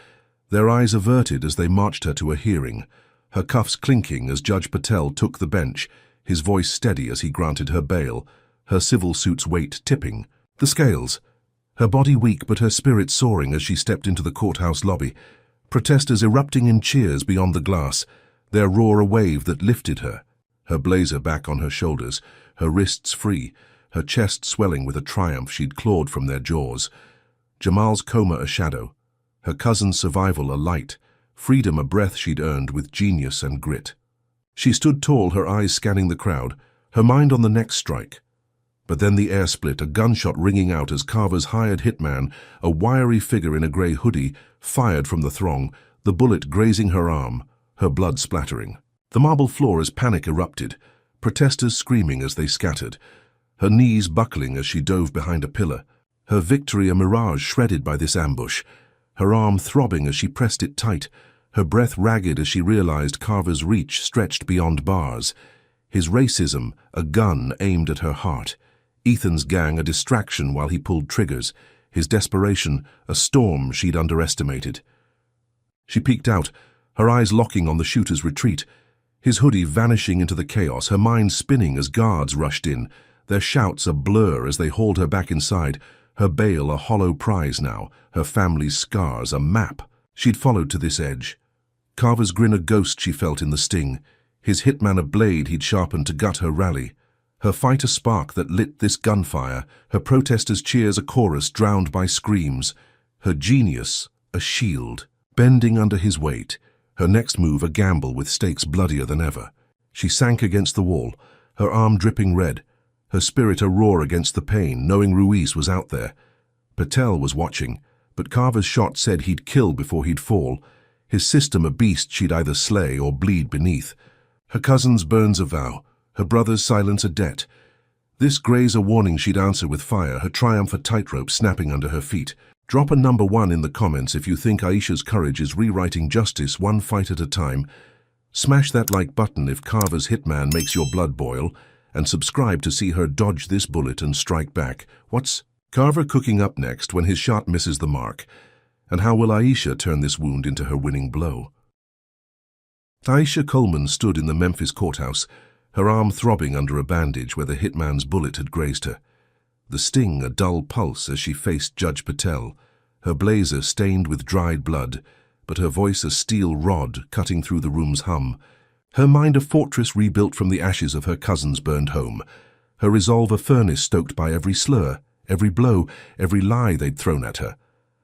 their eyes averted as they marched her to a hearing, her cuffs clinking as Judge Patel took the bench, his voice steady as he granted her bail, her civil suit's weight tipping. The scales, her body weak but her spirit soaring as she stepped into the courthouse lobby, protesters erupting in cheers beyond the glass, their roar a wave that lifted her, her blazer back on her shoulders, her wrists free, her chest swelling with a triumph she'd clawed from their jaws. Jamal's coma a shadow, her cousin's survival a light, freedom a breath she'd earned with genius and grit. She stood tall, her eyes scanning the crowd, her mind on the next strike. But then the air split, a gunshot ringing out as Carver's hired hitman, a wiry figure in a grey hoodie, fired from the throng, the bullet grazing her arm, her blood splattering. The marble floor as panic erupted, protesters screaming as they scattered, her knees buckling as she dove behind a pillar, her victory a mirage shredded by this ambush, her arm throbbing as she pressed it tight, her breath ragged as she realized Carver's reach stretched beyond bars, his racism a gun aimed at her heart, Ethan's gang a distraction while he pulled triggers, his desperation a storm she'd underestimated. She peeked out, her eyes locking on the shooter's retreat, his hoodie vanishing into the chaos, her mind spinning as guards rushed in, their shouts a blur as they hauled her back inside, her bail a hollow prize now, her family's scars a map she'd followed to this edge. Carver's grin a ghost she felt in the sting, his hitman a blade he'd sharpened to gut her rally, her fight a spark that lit this gunfire, her protesters' cheers a chorus drowned by screams, her genius a shield, bending under his weight, her next move a gamble with stakes bloodier than ever. She sank against the wall, her arm dripping red, her spirit a roar against the pain, knowing Ruiz was out there. Patel was watching, but Carver's shot said he'd kill before he'd fall, his system a beast she'd either slay or bleed beneath. Her cousin's burns a vow, her brother's silence a debt. This graze a warning she'd answer with fire, her triumph a tightrope snapping under her feet. Drop a number 1 in the comments if you think Aisha's courage is rewriting justice one fight at a time. Smash that like button if Carver's hitman makes your blood boil, and subscribe to see her dodge this bullet and strike back. What's Carver cooking up next when his shot misses the mark? And how will Aisha turn this wound into her winning blow? Aisha Coleman stood in the Memphis courthouse, her arm throbbing under a bandage where the hitman's bullet had grazed her. The sting a dull pulse as she faced Judge Patel, her blazer stained with dried blood, but her voice a steel rod cutting through the room's hum, her mind a fortress rebuilt from the ashes of her cousin's burned home, her resolve a furnace stoked by every slur, every blow, every lie they'd thrown at her,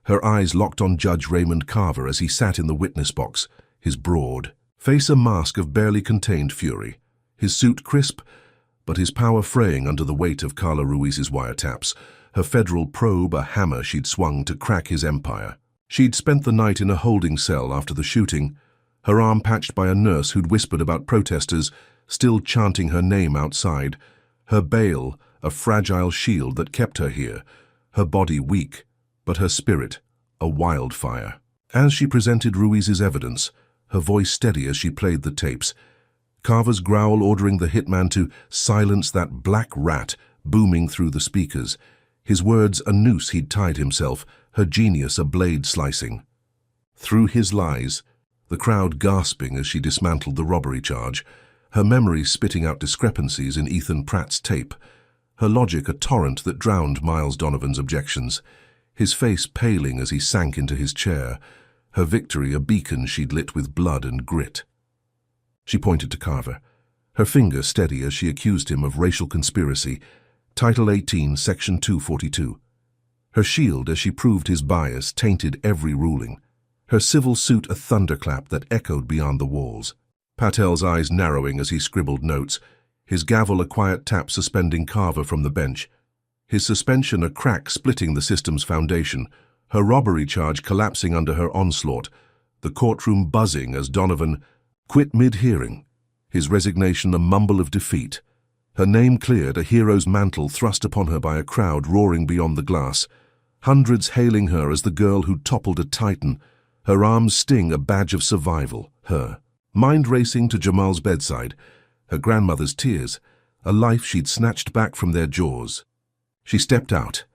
her eyes locked on Judge Raymond Carver as he sat in the witness box, his broad face a mask of barely contained fury, his suit crisp, but his power fraying under the weight of Carla Ruiz's wiretaps, her federal probe a hammer she'd swung to crack his empire. She'd spent the night in a holding cell after the shooting, her arm patched by a nurse who'd whispered about protesters, still chanting her name outside, her bail a fragile shield that kept her here, her body weak, but her spirit a wildfire. As she presented Ruiz's evidence, her voice steady as she played the tapes, Carver's growl ordering the hitman to silence that black rat booming through the speakers, his words a noose he'd tied himself, her genius a blade slicing. Through his lies, the crowd gasping as she dismantled the robbery charge, her memory spitting out discrepancies in Ethan Pratt's tape, her logic a torrent that drowned Miles Donovan's objections, his face paling as he sank into his chair, her victory a beacon she'd lit with blood and grit. She pointed to Carver, her finger steady as she accused him of racial conspiracy, Title 18, Section 242. Her shield as she proved his bias tainted every ruling, her civil suit a thunderclap that echoed beyond the walls. Patel's eyes narrowing as he scribbled notes, his gavel a quiet tap suspending Carver from the bench, his suspension a crack splitting the system's foundation, her robbery charge collapsing under her onslaught, the courtroom buzzing as Donovan quit mid-hearing, his resignation a mumble of defeat, her name cleared, a hero's mantle thrust upon her by a crowd roaring beyond the glass, hundreds hailing her as the girl who toppled a titan, her arms sting a badge of survival, her mind racing to Jamal's bedside, her grandmother's tears, a life she'd snatched back from their jaws. She stepped out,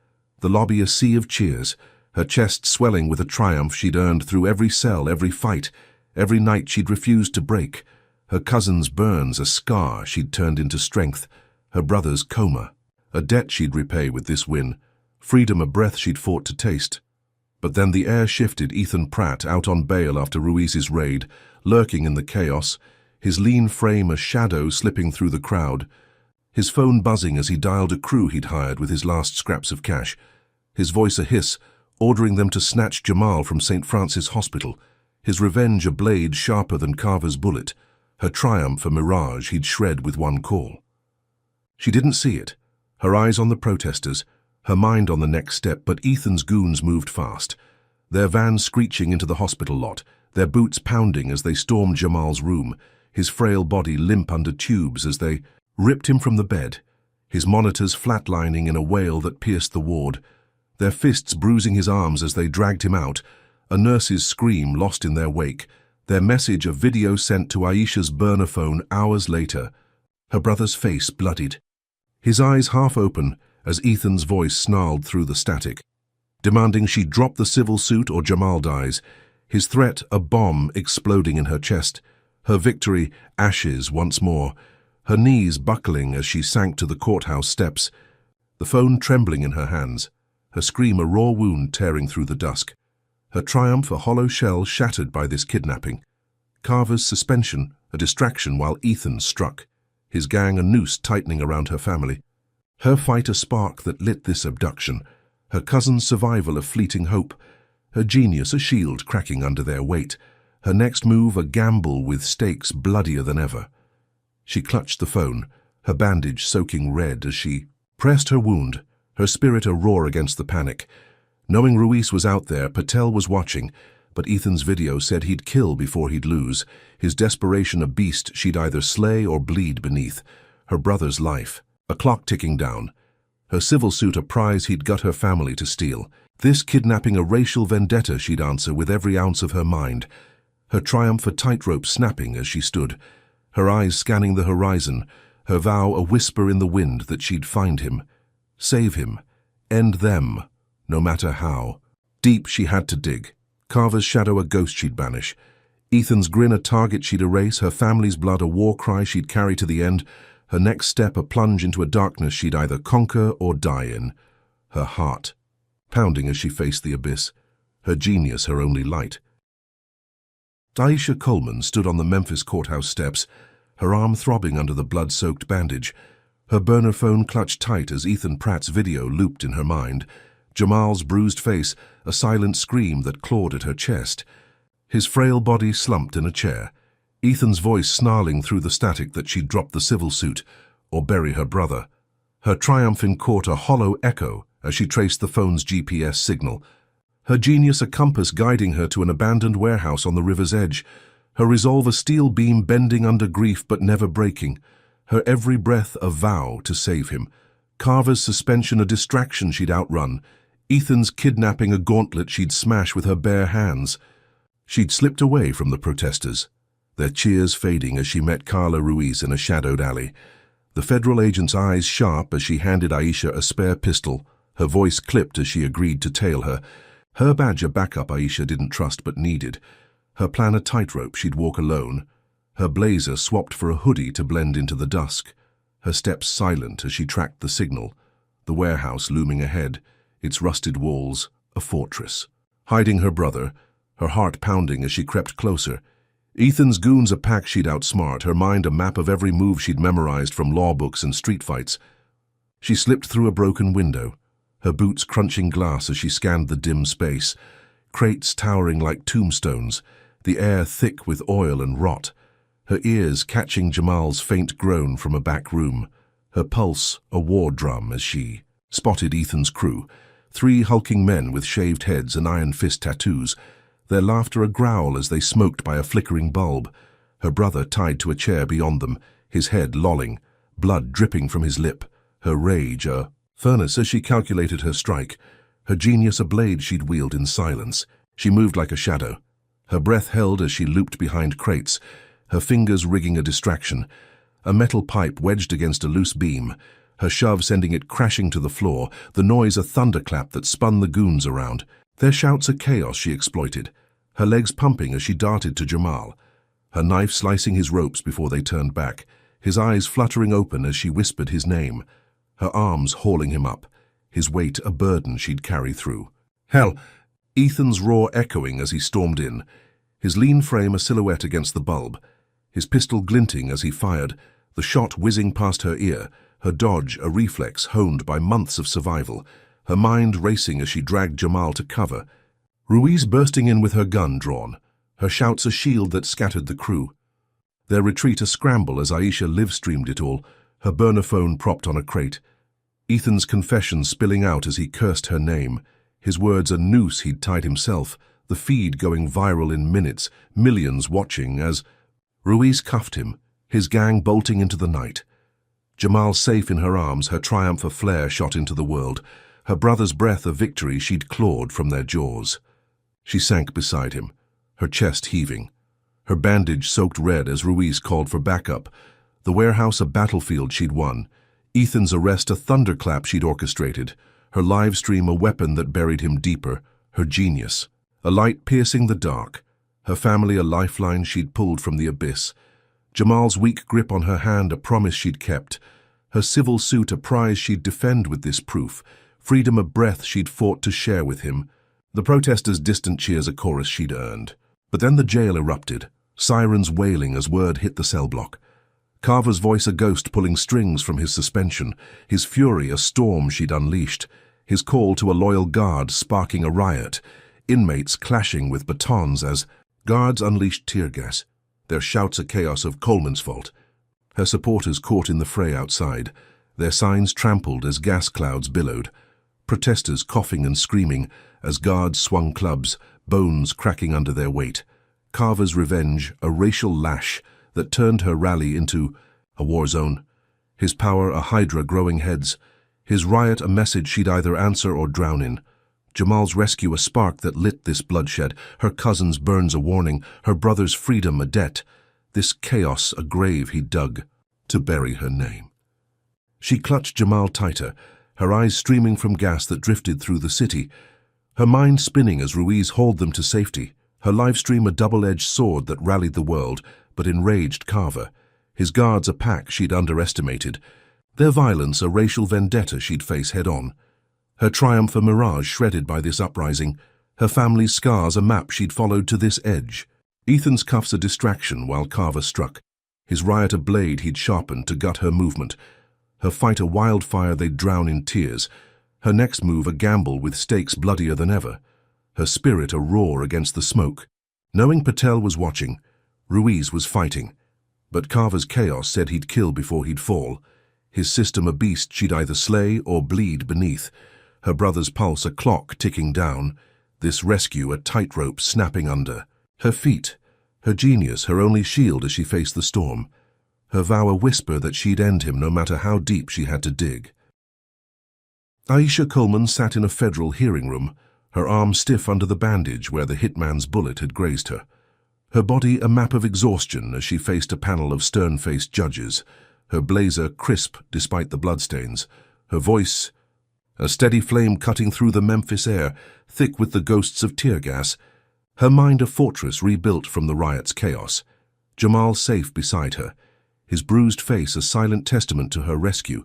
the lobby a sea of cheers, her chest swelling with a triumph she'd earned through every cell, every fight, every night she'd refused to break, her cousin's burns a scar she'd turned into strength, her brother's coma, a debt she'd repay with this win, freedom a breath she'd fought to taste. But then the air shifted, Ethan Pratt out on bail after Ruiz's raid, lurking in the chaos, his lean frame a shadow slipping through the crowd, his phone buzzing as he dialed a crew he'd hired with his last scraps of cash, his voice a hiss, ordering them to snatch Jamal from St. Francis Hospital, his revenge a blade sharper than Carver's bullet, her triumph a mirage he'd shred with one call. She didn't see it, her eyes on the protesters, her mind on the next step, but Ethan's goons moved fast, their van screeching into the hospital lot, their boots pounding as they stormed Jamal's room, his frail body limp under tubes as they ripped him from the bed, his monitors flatlining in a wail that pierced the ward, their fists bruising his arms as they dragged him out, a nurse's scream lost in their wake, their message a video sent to Aisha's burner phone hours later, her brother's face bloodied, his eyes half open as Ethan's voice snarled through the static, demanding she drop the civil suit or Jamal dies, his threat a bomb exploding in her chest, her victory ashes once more, her knees buckling as she sank to the courthouse steps, the phone trembling in her hands, her scream a raw wound tearing through the dusk, her triumph a hollow shell shattered by this kidnapping, Carver's suspension a distraction while Ethan struck, his gang a noose tightening around her family, her fight a spark that lit this abduction, her cousin's survival a fleeting hope, her genius a shield cracking under their weight, her next move a gamble with stakes bloodier than ever. She clutched the phone, her bandage soaking red as she pressed her wound, her spirit a roar against the panic. Knowing Ruiz was out there, Patel was watching, but Ethan's video said he'd kill before he'd lose, his desperation a beast she'd either slay or bleed beneath, her brother's life, a clock ticking down, her civil suit a prize he'd gut her family to steal, this kidnapping a racial vendetta she'd answer with every ounce of her mind, her triumph a tightrope snapping as she stood, her eyes scanning the horizon, her vow a whisper in the wind that she'd find him, save him, end them, no matter how. Deep she had to dig, Carver's shadow a ghost she'd banish, Ethan's grin a target she'd erase, her family's blood a war cry she'd carry to the end, her next step a plunge into a darkness she'd either conquer or die in, her heart pounding as she faced the abyss, her genius her only light. Aisha Coleman stood on the Memphis courthouse steps, her arm throbbing under the blood-soaked bandage, her burner phone clutched tight as Ethan Pratt's video looped in her mind, Jamal's bruised face a silent scream that clawed at her chest, his frail body slumped in a chair, Ethan's voice snarling through the static that she'd drop the civil suit or bury her brother, her triumph in court a hollow echo as she traced the phone's GPS signal, her genius a compass guiding her to an abandoned warehouse on the river's edge, her resolve a steel beam bending under grief but never breaking, her every breath a vow to save him, Carver's suspension a distraction she'd outrun, Ethan's kidnapping a gauntlet she'd smash with her bare hands. She'd slipped away from the protesters, their cheers fading as she met Carla Ruiz in a shadowed alley, the federal agent's eyes sharp as she handed Aisha a spare pistol, her voice clipped as she agreed to tail her. Her badge a backup Aisha didn't trust but needed, her plan a tightrope she'd walk alone, her blazer swapped for a hoodie to blend into the dusk, her steps silent as she tracked the signal, the warehouse looming ahead, its rusted walls a fortress. Hiding her brother, her heart pounding as she crept closer, Ethan's goons a pack she'd outsmart, her mind a map of every move she'd memorized from law books and street fights. She slipped through a broken window, her boots crunching glass as she scanned the dim space, crates towering like tombstones, the air thick with oil and rot, her ears catching Jamal's faint groan from a back room, her pulse a war drum as she spotted Ethan's crew, 3 hulking men with shaved heads and iron fist tattoos, their laughter a growl as they smoked by a flickering bulb, her brother tied to a chair beyond them, his head lolling, blood dripping from his lip, her rage a furnace as she calculated her strike, her genius a blade she'd wield in silence. She moved like a shadow, her breath held as she looped behind crates, her fingers rigging a distraction, a metal pipe wedged against a loose beam, her shove sending it crashing to the floor, the noise a thunderclap that spun the goons around. Their shouts a chaos she exploited, her legs pumping as she darted to Jamal, her knife slicing his ropes before they turned back, his eyes fluttering open as she whispered his name, her arms hauling him up, his weight a burden she'd carry through. Hell, Ethan's roar echoing as he stormed in, his lean frame a silhouette against the bulb, his pistol glinting as he fired, the shot whizzing past her ear, her dodge a reflex honed by months of survival, her mind racing as she dragged Jamal to cover, Ruiz bursting in with her gun drawn, her shouts a shield that scattered the crew. Their retreat a scramble as Aisha live-streamed it all, her burner phone propped on a crate. Ethan's confession spilling out as he cursed her name, his words a noose he'd tied himself, the feed going viral in minutes, millions watching as Ruiz cuffed him, his gang bolting into the night. Jamal safe in her arms, her triumph a flare shot into the world, her brother's breath a victory she'd clawed from their jaws. She sank beside him, her chest heaving, her bandage soaked red as Ruiz called for backup, the warehouse a battlefield she'd won, Ethan's arrest a thunderclap she'd orchestrated, her live stream a weapon that buried him deeper, her genius, a light piercing the dark, her family a lifeline she'd pulled from the abyss, Jamal's weak grip on her hand a promise she'd kept, her civil suit a prize she'd defend with this proof, freedom a breath she'd fought to share with him, the protesters' distant cheers a chorus she'd earned. But then the jail erupted, sirens wailing as word hit the cell block. Carver's voice a ghost pulling strings from his suspension, his fury a storm she'd unleashed, his call to a loyal guard sparking a riot, inmates clashing with batons as guards unleashed tear gas, their shouts a chaos of Coleman's fault. Her supporters caught in the fray outside, their signs trampled as gas clouds billowed, protesters coughing and screaming as guards swung clubs, bones cracking under their weight. Carver's revenge, a racial lash that turned her rally into a war zone. His power a hydra growing heads, his riot a message she'd either answer or drown in. Jamal's rescue a spark that lit this bloodshed, her cousin's burns a warning, her brother's freedom a debt, this chaos a grave he dug to bury her name. She clutched Jamal tighter, her eyes streaming from gas that drifted through the city, her mind spinning as Ruiz hauled them to safety, her live stream a double-edged sword that rallied the world, but enraged Carver, his guards a pack she'd underestimated, their violence a racial vendetta she'd face head-on, her triumph a mirage shredded by this uprising, her family's scars a map she'd followed to this edge. Ethan's cuffs a distraction while Carver struck, his riot a blade he'd sharpened to gut her movement, her fight a wildfire they'd drown in tears, her next move a gamble with stakes bloodier than ever, her spirit a roar against the smoke. Knowing Patel was watching, Ruiz was fighting, but Carver's chaos said he'd kill before he'd fall, his system a beast she'd either slay or bleed beneath, her brother's pulse a clock ticking down, This rescue a tightrope snapping under. Her feet, her genius, her only shield as she faced the storm. Her vow a whisper that she'd end him no matter how deep she had to dig. Aisha Coleman sat in a federal hearing room, her arm stiff under the bandage where the hitman's bullet had grazed her. Her body a map of exhaustion as she faced a panel of stern-faced judges, her blazer crisp despite the bloodstains, her voice a steady flame cutting through the Memphis air, thick with the ghosts of tear gas, her mind a fortress rebuilt from the riot's chaos. Jamal safe beside her, his bruised face a silent testament to her rescue,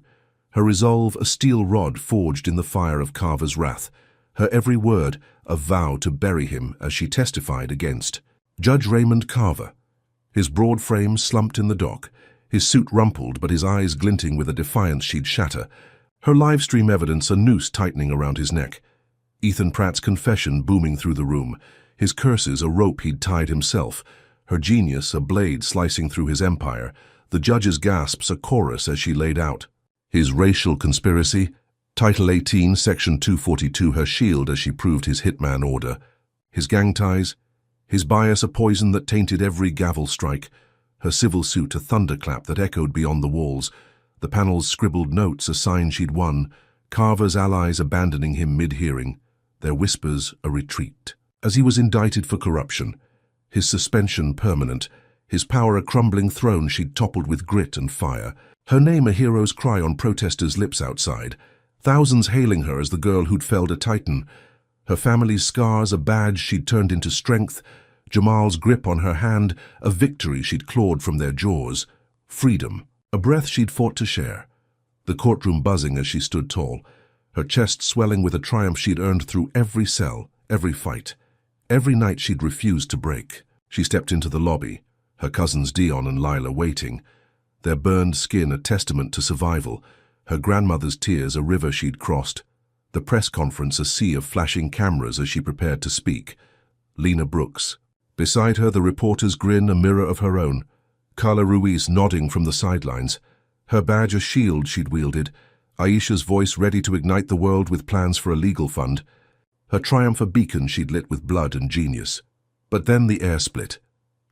her resolve a steel rod forged in the fire of Carver's wrath, her every word a vow to bury him as she testified against Judge Raymond Carver. His broad frame slumped in the dock, his suit rumpled but his eyes glinting with a defiance she'd shatter, her live-stream evidence a noose tightening around his neck. Ethan Pratt's confession booming through the room, his curses a rope he'd tied himself, her genius a blade slicing through his empire, the judge's gasps a chorus as she laid out. His racial conspiracy, Title 18, Section 242 her shield as she proved his hitman order, his gang ties, his bias a poison that tainted every gavel strike, her civil suit a thunderclap that echoed beyond the walls, the panel's scribbled notes a sign she'd won, Carver's allies abandoning him mid-hearing, their whispers a retreat. As he was indicted for corruption, his suspension permanent, his power a crumbling throne she'd toppled with grit and fire, her name a hero's cry on protesters' lips outside, thousands hailing her as the girl who'd felled a titan, her family's scars a badge she'd turned into strength, Jamal's grip on her hand a victory she'd clawed from their jaws, freedom, a breath she'd fought to share, the courtroom buzzing as she stood tall, her chest swelling with a triumph she'd earned through every cell, every fight, every night she'd refused to break. She stepped into the lobby, her cousins Dion and Lila waiting, their burned skin a testament to survival, her grandmother's tears a river she'd crossed, the press conference a sea of flashing cameras as she prepared to speak. Lena Brooks. Beside her the reporter's grin a mirror of her own, Carla Ruiz nodding from the sidelines, her badge a shield she'd wielded, Aisha's voice ready to ignite the world with plans for a legal fund, her triumph a beacon she'd lit with blood and genius. But then the air split,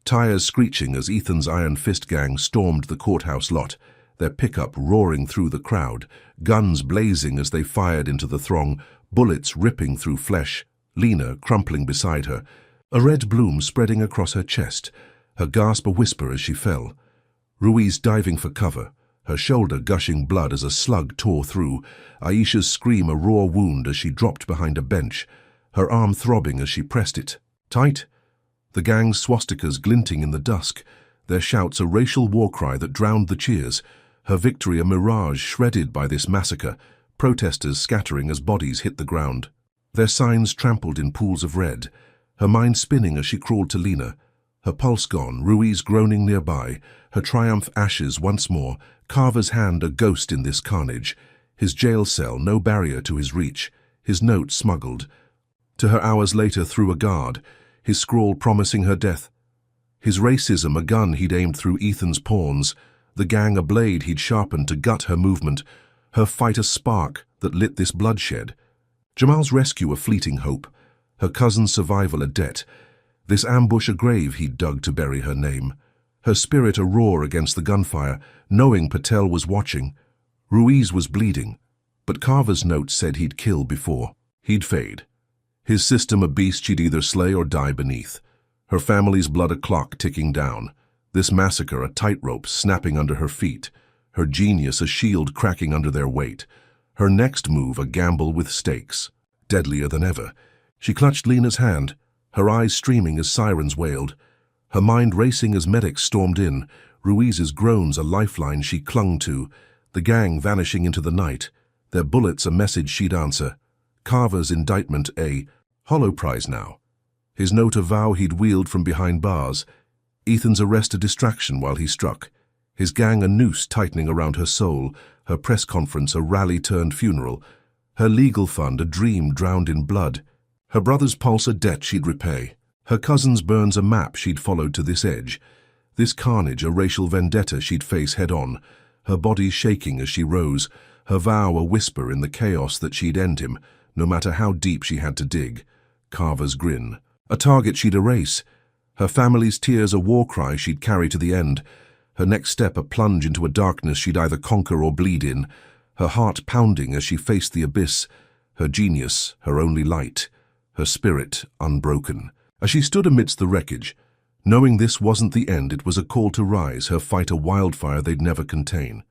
tires screeching as Ethan's Iron Fist gang stormed the courthouse lot, their pickup roaring through the crowd, guns blazing as they fired into the throng, bullets ripping through flesh, Lena crumpling beside her, a red bloom spreading across her chest, her gasp a whisper as she fell. Ruiz diving for cover, her shoulder gushing blood as a slug tore through, Aisha's scream a raw wound as she dropped behind a bench, her arm throbbing as she pressed it. Tight? The gang's swastikas glinting in the dusk, their shouts a racial war cry that drowned the cheers, her victory a mirage shredded by this massacre, protesters scattering as bodies hit the ground. Their signs trampled in pools of red, her mind spinning as she crawled to Lena, her pulse gone, Ruiz groaning nearby, her triumph ashes once more, Carver's hand a ghost in this carnage, his jail cell no barrier to his reach, his note smuggled. To her hours later through a guard, his scrawl promising her death. His racism a gun he'd aimed through Ethan's pawns, the gang a blade he'd sharpened to gut her movement, her fight a spark that lit this bloodshed. Jamal's rescue a fleeting hope, her cousin's survival a debt, this ambush a grave he'd dug to bury her name, her spirit a roar against the gunfire, knowing Patel was watching. Ruiz was bleeding, but Carver's note said he'd kill before. He'd fade. His system a beast she'd either slay or die beneath. Her family's blood a clock ticking down, this massacre a tightrope snapping under her feet, her genius a shield cracking under their weight, her next move a gamble with stakes, deadlier than ever. She clutched Lena's hand, her eyes streaming as sirens wailed, her mind racing as medics stormed in, Ruiz's groans a lifeline she clung to, the gang vanishing into the night, their bullets a message she'd answer, Carver's indictment a hollow prize now, his note a vow he'd wield from behind bars, Ethan's arrest a distraction while he struck, his gang a noose tightening around her soul, her press conference a rally-turned-funeral, her legal fund a dream drowned in blood, her brother's pulse a debt she'd repay, her cousin's burns a map she'd followed to this edge, this carnage a racial vendetta she'd face head-on, her body shaking as she rose, her vow a whisper in the chaos that she'd end him, no matter how deep she had to dig. Carver's grin. A target she'd erase. Her family's tears a war cry she'd carry to the end. Her next step a plunge into a darkness she'd either conquer or bleed in. Her heart pounding as she faced the abyss. Her genius, her only light. Her spirit unbroken. As she stood amidst the wreckage, knowing this wasn't the end, it was a call to rise, her fight a wildfire they'd never contain.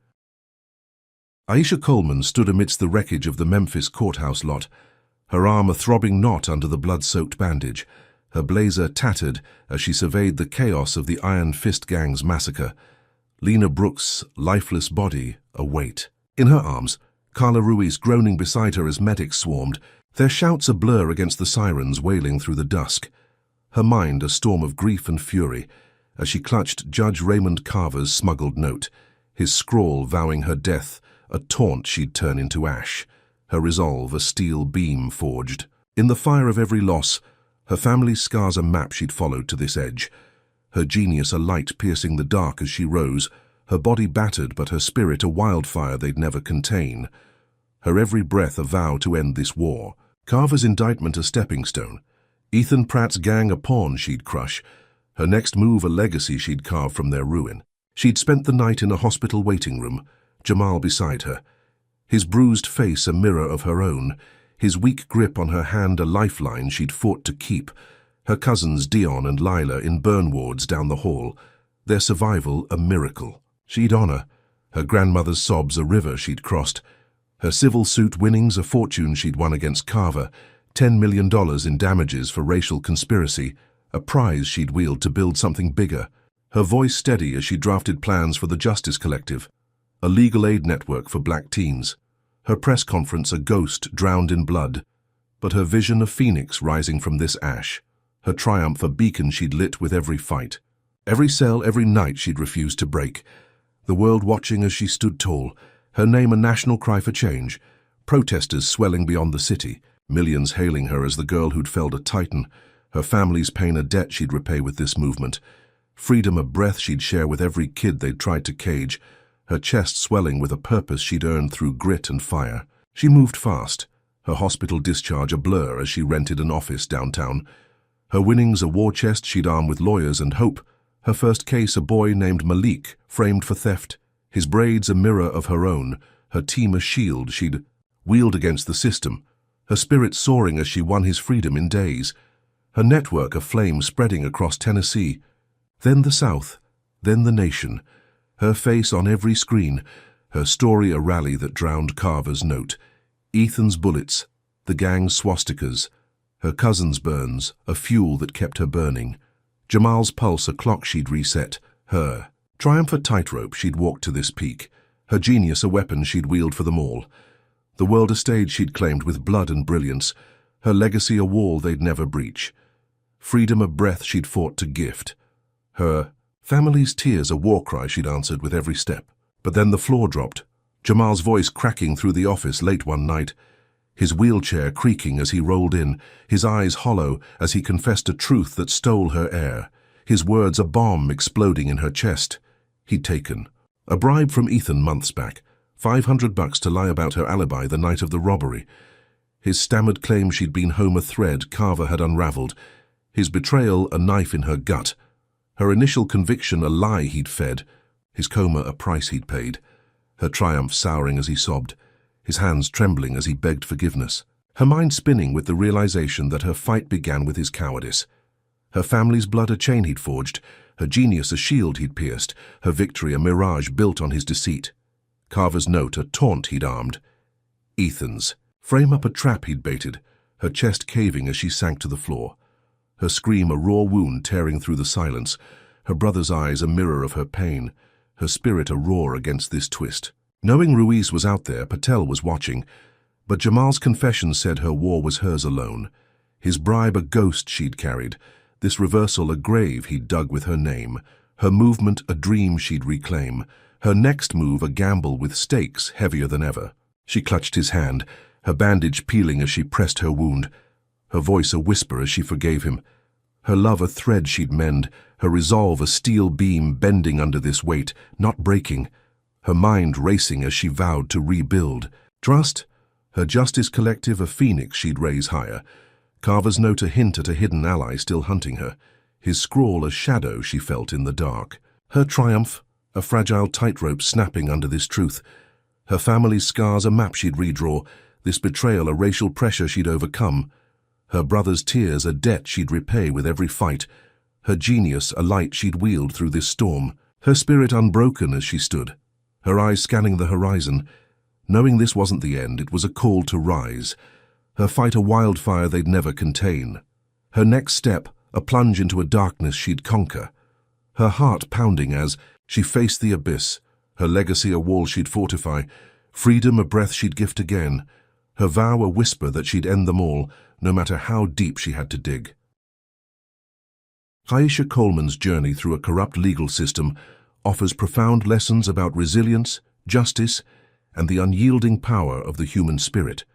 Aisha Coleman stood amidst the wreckage of the Memphis courthouse lot, her arm a throbbing knot under the blood-soaked bandage, her blazer tattered as she surveyed the chaos of the Iron Fist Gang's massacre. Lena Brooks' lifeless body a weight. In her arms, Carla Ruiz groaning beside her as medics swarmed, their shouts a blur against the sirens wailing through the dusk. Her mind a storm of grief and fury as she clutched Judge Raymond Carver's smuggled note, his scrawl vowing her death, a taunt she'd turn into ash, her resolve a steel beam forged. In the fire of every loss, her family's scars a map she'd followed to this edge, her genius a light piercing the dark as she rose, her body battered but her spirit a wildfire they'd never contain. Her every breath a vow to end this war, Carver's indictment a stepping stone, Ethan Pratt's gang a pawn she'd crush, her next move a legacy she'd carve from their ruin. She'd spent the night in a hospital waiting room, Jamal beside her, his bruised face a mirror of her own, his weak grip on her hand a lifeline she'd fought to keep, her cousins Dion and Lila in burn wards down the hall, their survival a miracle. She'd honor, her grandmother's sobs a river she'd crossed, her civil suit winnings a fortune she'd won against Carver, $10 million in damages for racial conspiracy, a prize she'd wield to build something bigger, her voice steady as she drafted plans for the Justice Collective, a legal aid network for black teens, her press conference a ghost drowned in blood, but her vision a phoenix rising from this ash, her triumph a beacon she'd lit with every fight. Every cell, every night she'd refused to break, the world watching as she stood tall, her name a national cry for change, protesters swelling beyond the city, millions hailing her as the girl who'd felled a titan, her family's pain a debt she'd repay with this movement, freedom a breath she'd share with every kid they'd tried to cage, her chest swelling with a purpose she'd earned through grit and fire. She moved fast, her hospital discharge a blur as she rented an office downtown, her winnings a war chest she'd arm with lawyers and hope, her first case a boy named Malik, framed for theft, his braids a mirror of her own, her team a shield she'd wield against the system, her spirit soaring as she won his freedom in days, her network a flame spreading across Tennessee, then the South, then the nation, her face on every screen, her story a rally that drowned Carver's note, Ethan's bullets, the gang's swastikas, her cousin's burns, a fuel that kept her burning, Jamal's pulse a clock she'd reset, her triumph a tightrope she'd walked to this peak, her genius a weapon she'd wield for them all, the world a stage she'd claimed with blood and brilliance, her legacy a wall they'd never breach, freedom a breath she'd fought to gift, her family's tears a war cry she'd answered with every step. But then the floor dropped, Jamal's voice cracking through the office late one night, his wheelchair creaking as he rolled in, his eyes hollow as he confessed a truth that stole her air, his words a bomb exploding in her chest. He'd taken a bribe from Ethan months back, $500 to lie about her alibi the night of the robbery. His stammered claim she'd been home a thread Carver had unraveled, his betrayal a knife in her gut, her initial conviction a lie he'd fed, his coma a price he'd paid, her triumph souring as he sobbed, his hands trembling as he begged forgiveness, her mind spinning with the realization that her fight began with his cowardice, her family's blood a chain he'd forged, her genius a shield he'd pierced, her victory a mirage built on his deceit, Carver's note a taunt he'd armed, Ethan's frame up a trap he'd baited, her chest caving as she sank to the floor, her scream a raw wound tearing through the silence, her brother's eyes a mirror of her pain, her spirit a roar against this twist. Knowing Ruiz was out there, Patel was watching, but Jamal's confession said her war was hers alone, his bribe a ghost she'd carried, this reversal a grave he'd dug with her name, her movement a dream she'd reclaim, her next move a gamble with stakes heavier than ever. She clutched his hand, her bandage peeling as she pressed her wound, her voice a whisper as she forgave him, her love a thread she'd mend, her resolve a steel beam bending under this weight, not breaking, her mind racing as she vowed to rebuild. Trust, her Justice Collective a phoenix she'd raise higher, Carver's note a hint at a hidden ally still hunting her, his scrawl a shadow she felt in the dark. Her triumph, a fragile tightrope snapping under this truth. Her family's scars a map she'd redraw, this betrayal a racial pressure she'd overcome. Her brother's tears a debt she'd repay with every fight. Her genius a light she'd wield through this storm. Her spirit unbroken as she stood, her eyes scanning the horizon. Knowing this wasn't the end, it was a call to rise. Her fight a wildfire they'd never contain. Her next step a plunge into a darkness she'd conquer. Her heart pounding as she faced the abyss, her legacy a wall she'd fortify, freedom a breath she'd gift again, her vow a whisper that she'd end them all, no matter how deep she had to dig. Aisha Coleman's journey through a corrupt legal system offers profound lessons about resilience, justice, and the unyielding power of the human spirit.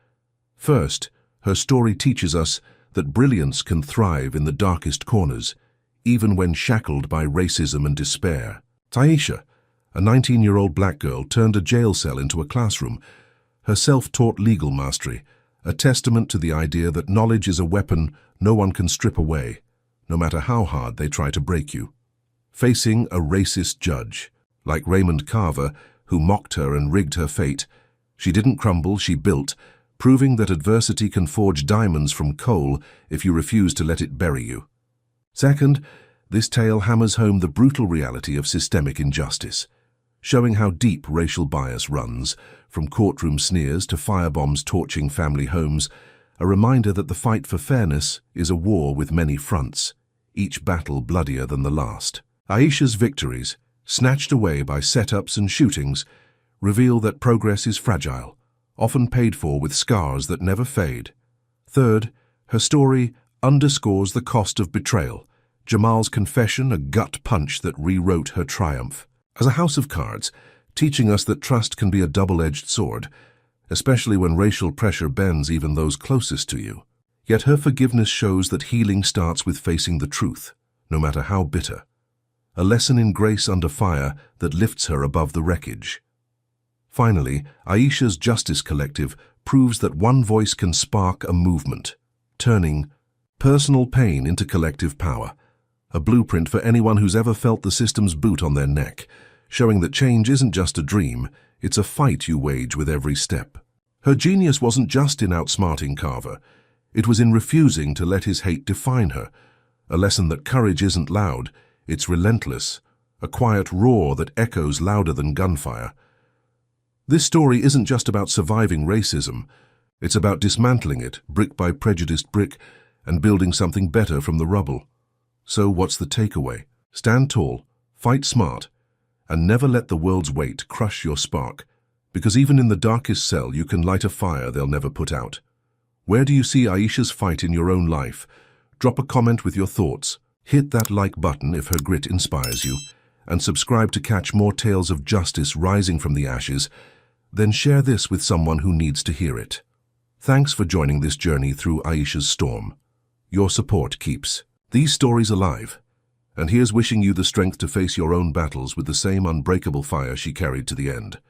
First, her story teaches us that brilliance can thrive in the darkest corners, even when shackled by racism and despair. Aisha, a 19-year-old black girl, turned a jail cell into a classroom, her self-taught legal mastery, a testament to the idea that knowledge is a weapon no one can strip away, no matter how hard they try to break you. Facing a racist judge, like Raymond Carver, who mocked her and rigged her fate, she didn't crumble, she built, proving that adversity can forge diamonds from coal if you refuse to let it bury you. Second, this tale hammers home the brutal reality of systemic injustice, showing how deep racial bias runs, from courtroom sneers to firebombs torching family homes, a reminder that the fight for fairness is a war with many fronts, each battle bloodier than the last. Aisha's victories, snatched away by setups and shootings, reveal that progress is fragile, often paid for with scars that never fade. Third, her story underscores the cost of betrayal, Jamal's confession a gut punch that rewrote her triumph. As a house of cards, teaching us that trust can be a double-edged sword, especially when racial pressure bends even those closest to you. Yet her forgiveness shows that healing starts with facing the truth, no matter how bitter. A lesson in grace under fire that lifts her above the wreckage. Finally, Aisha's Justice Collective proves that one voice can spark a movement, turning personal pain into collective power, a blueprint for anyone who's ever felt the system's boot on their neck, showing that change isn't just a dream, it's a fight you wage with every step. Her genius wasn't just in outsmarting Carver, it was in refusing to let his hate define her, a lesson that courage isn't loud, it's relentless, a quiet roar that echoes louder than gunfire. This story isn't just about surviving racism, it's about dismantling it, brick by prejudiced brick, and building something better from the rubble. So what's the takeaway? Stand tall, fight smart, and never let the world's weight crush your spark, because even in the darkest cell you can light a fire they'll never put out. Where do you see Aisha's fight in your own life? Drop a comment with your thoughts, hit that like button if her grit inspires you, and subscribe to catch more tales of justice rising from the ashes. Then share this with someone who needs to hear it. Thanks for joining this journey through Aisha's storm. Your support keeps these stories alive. And here's wishing you the strength to face your own battles with the same unbreakable fire she carried to the end.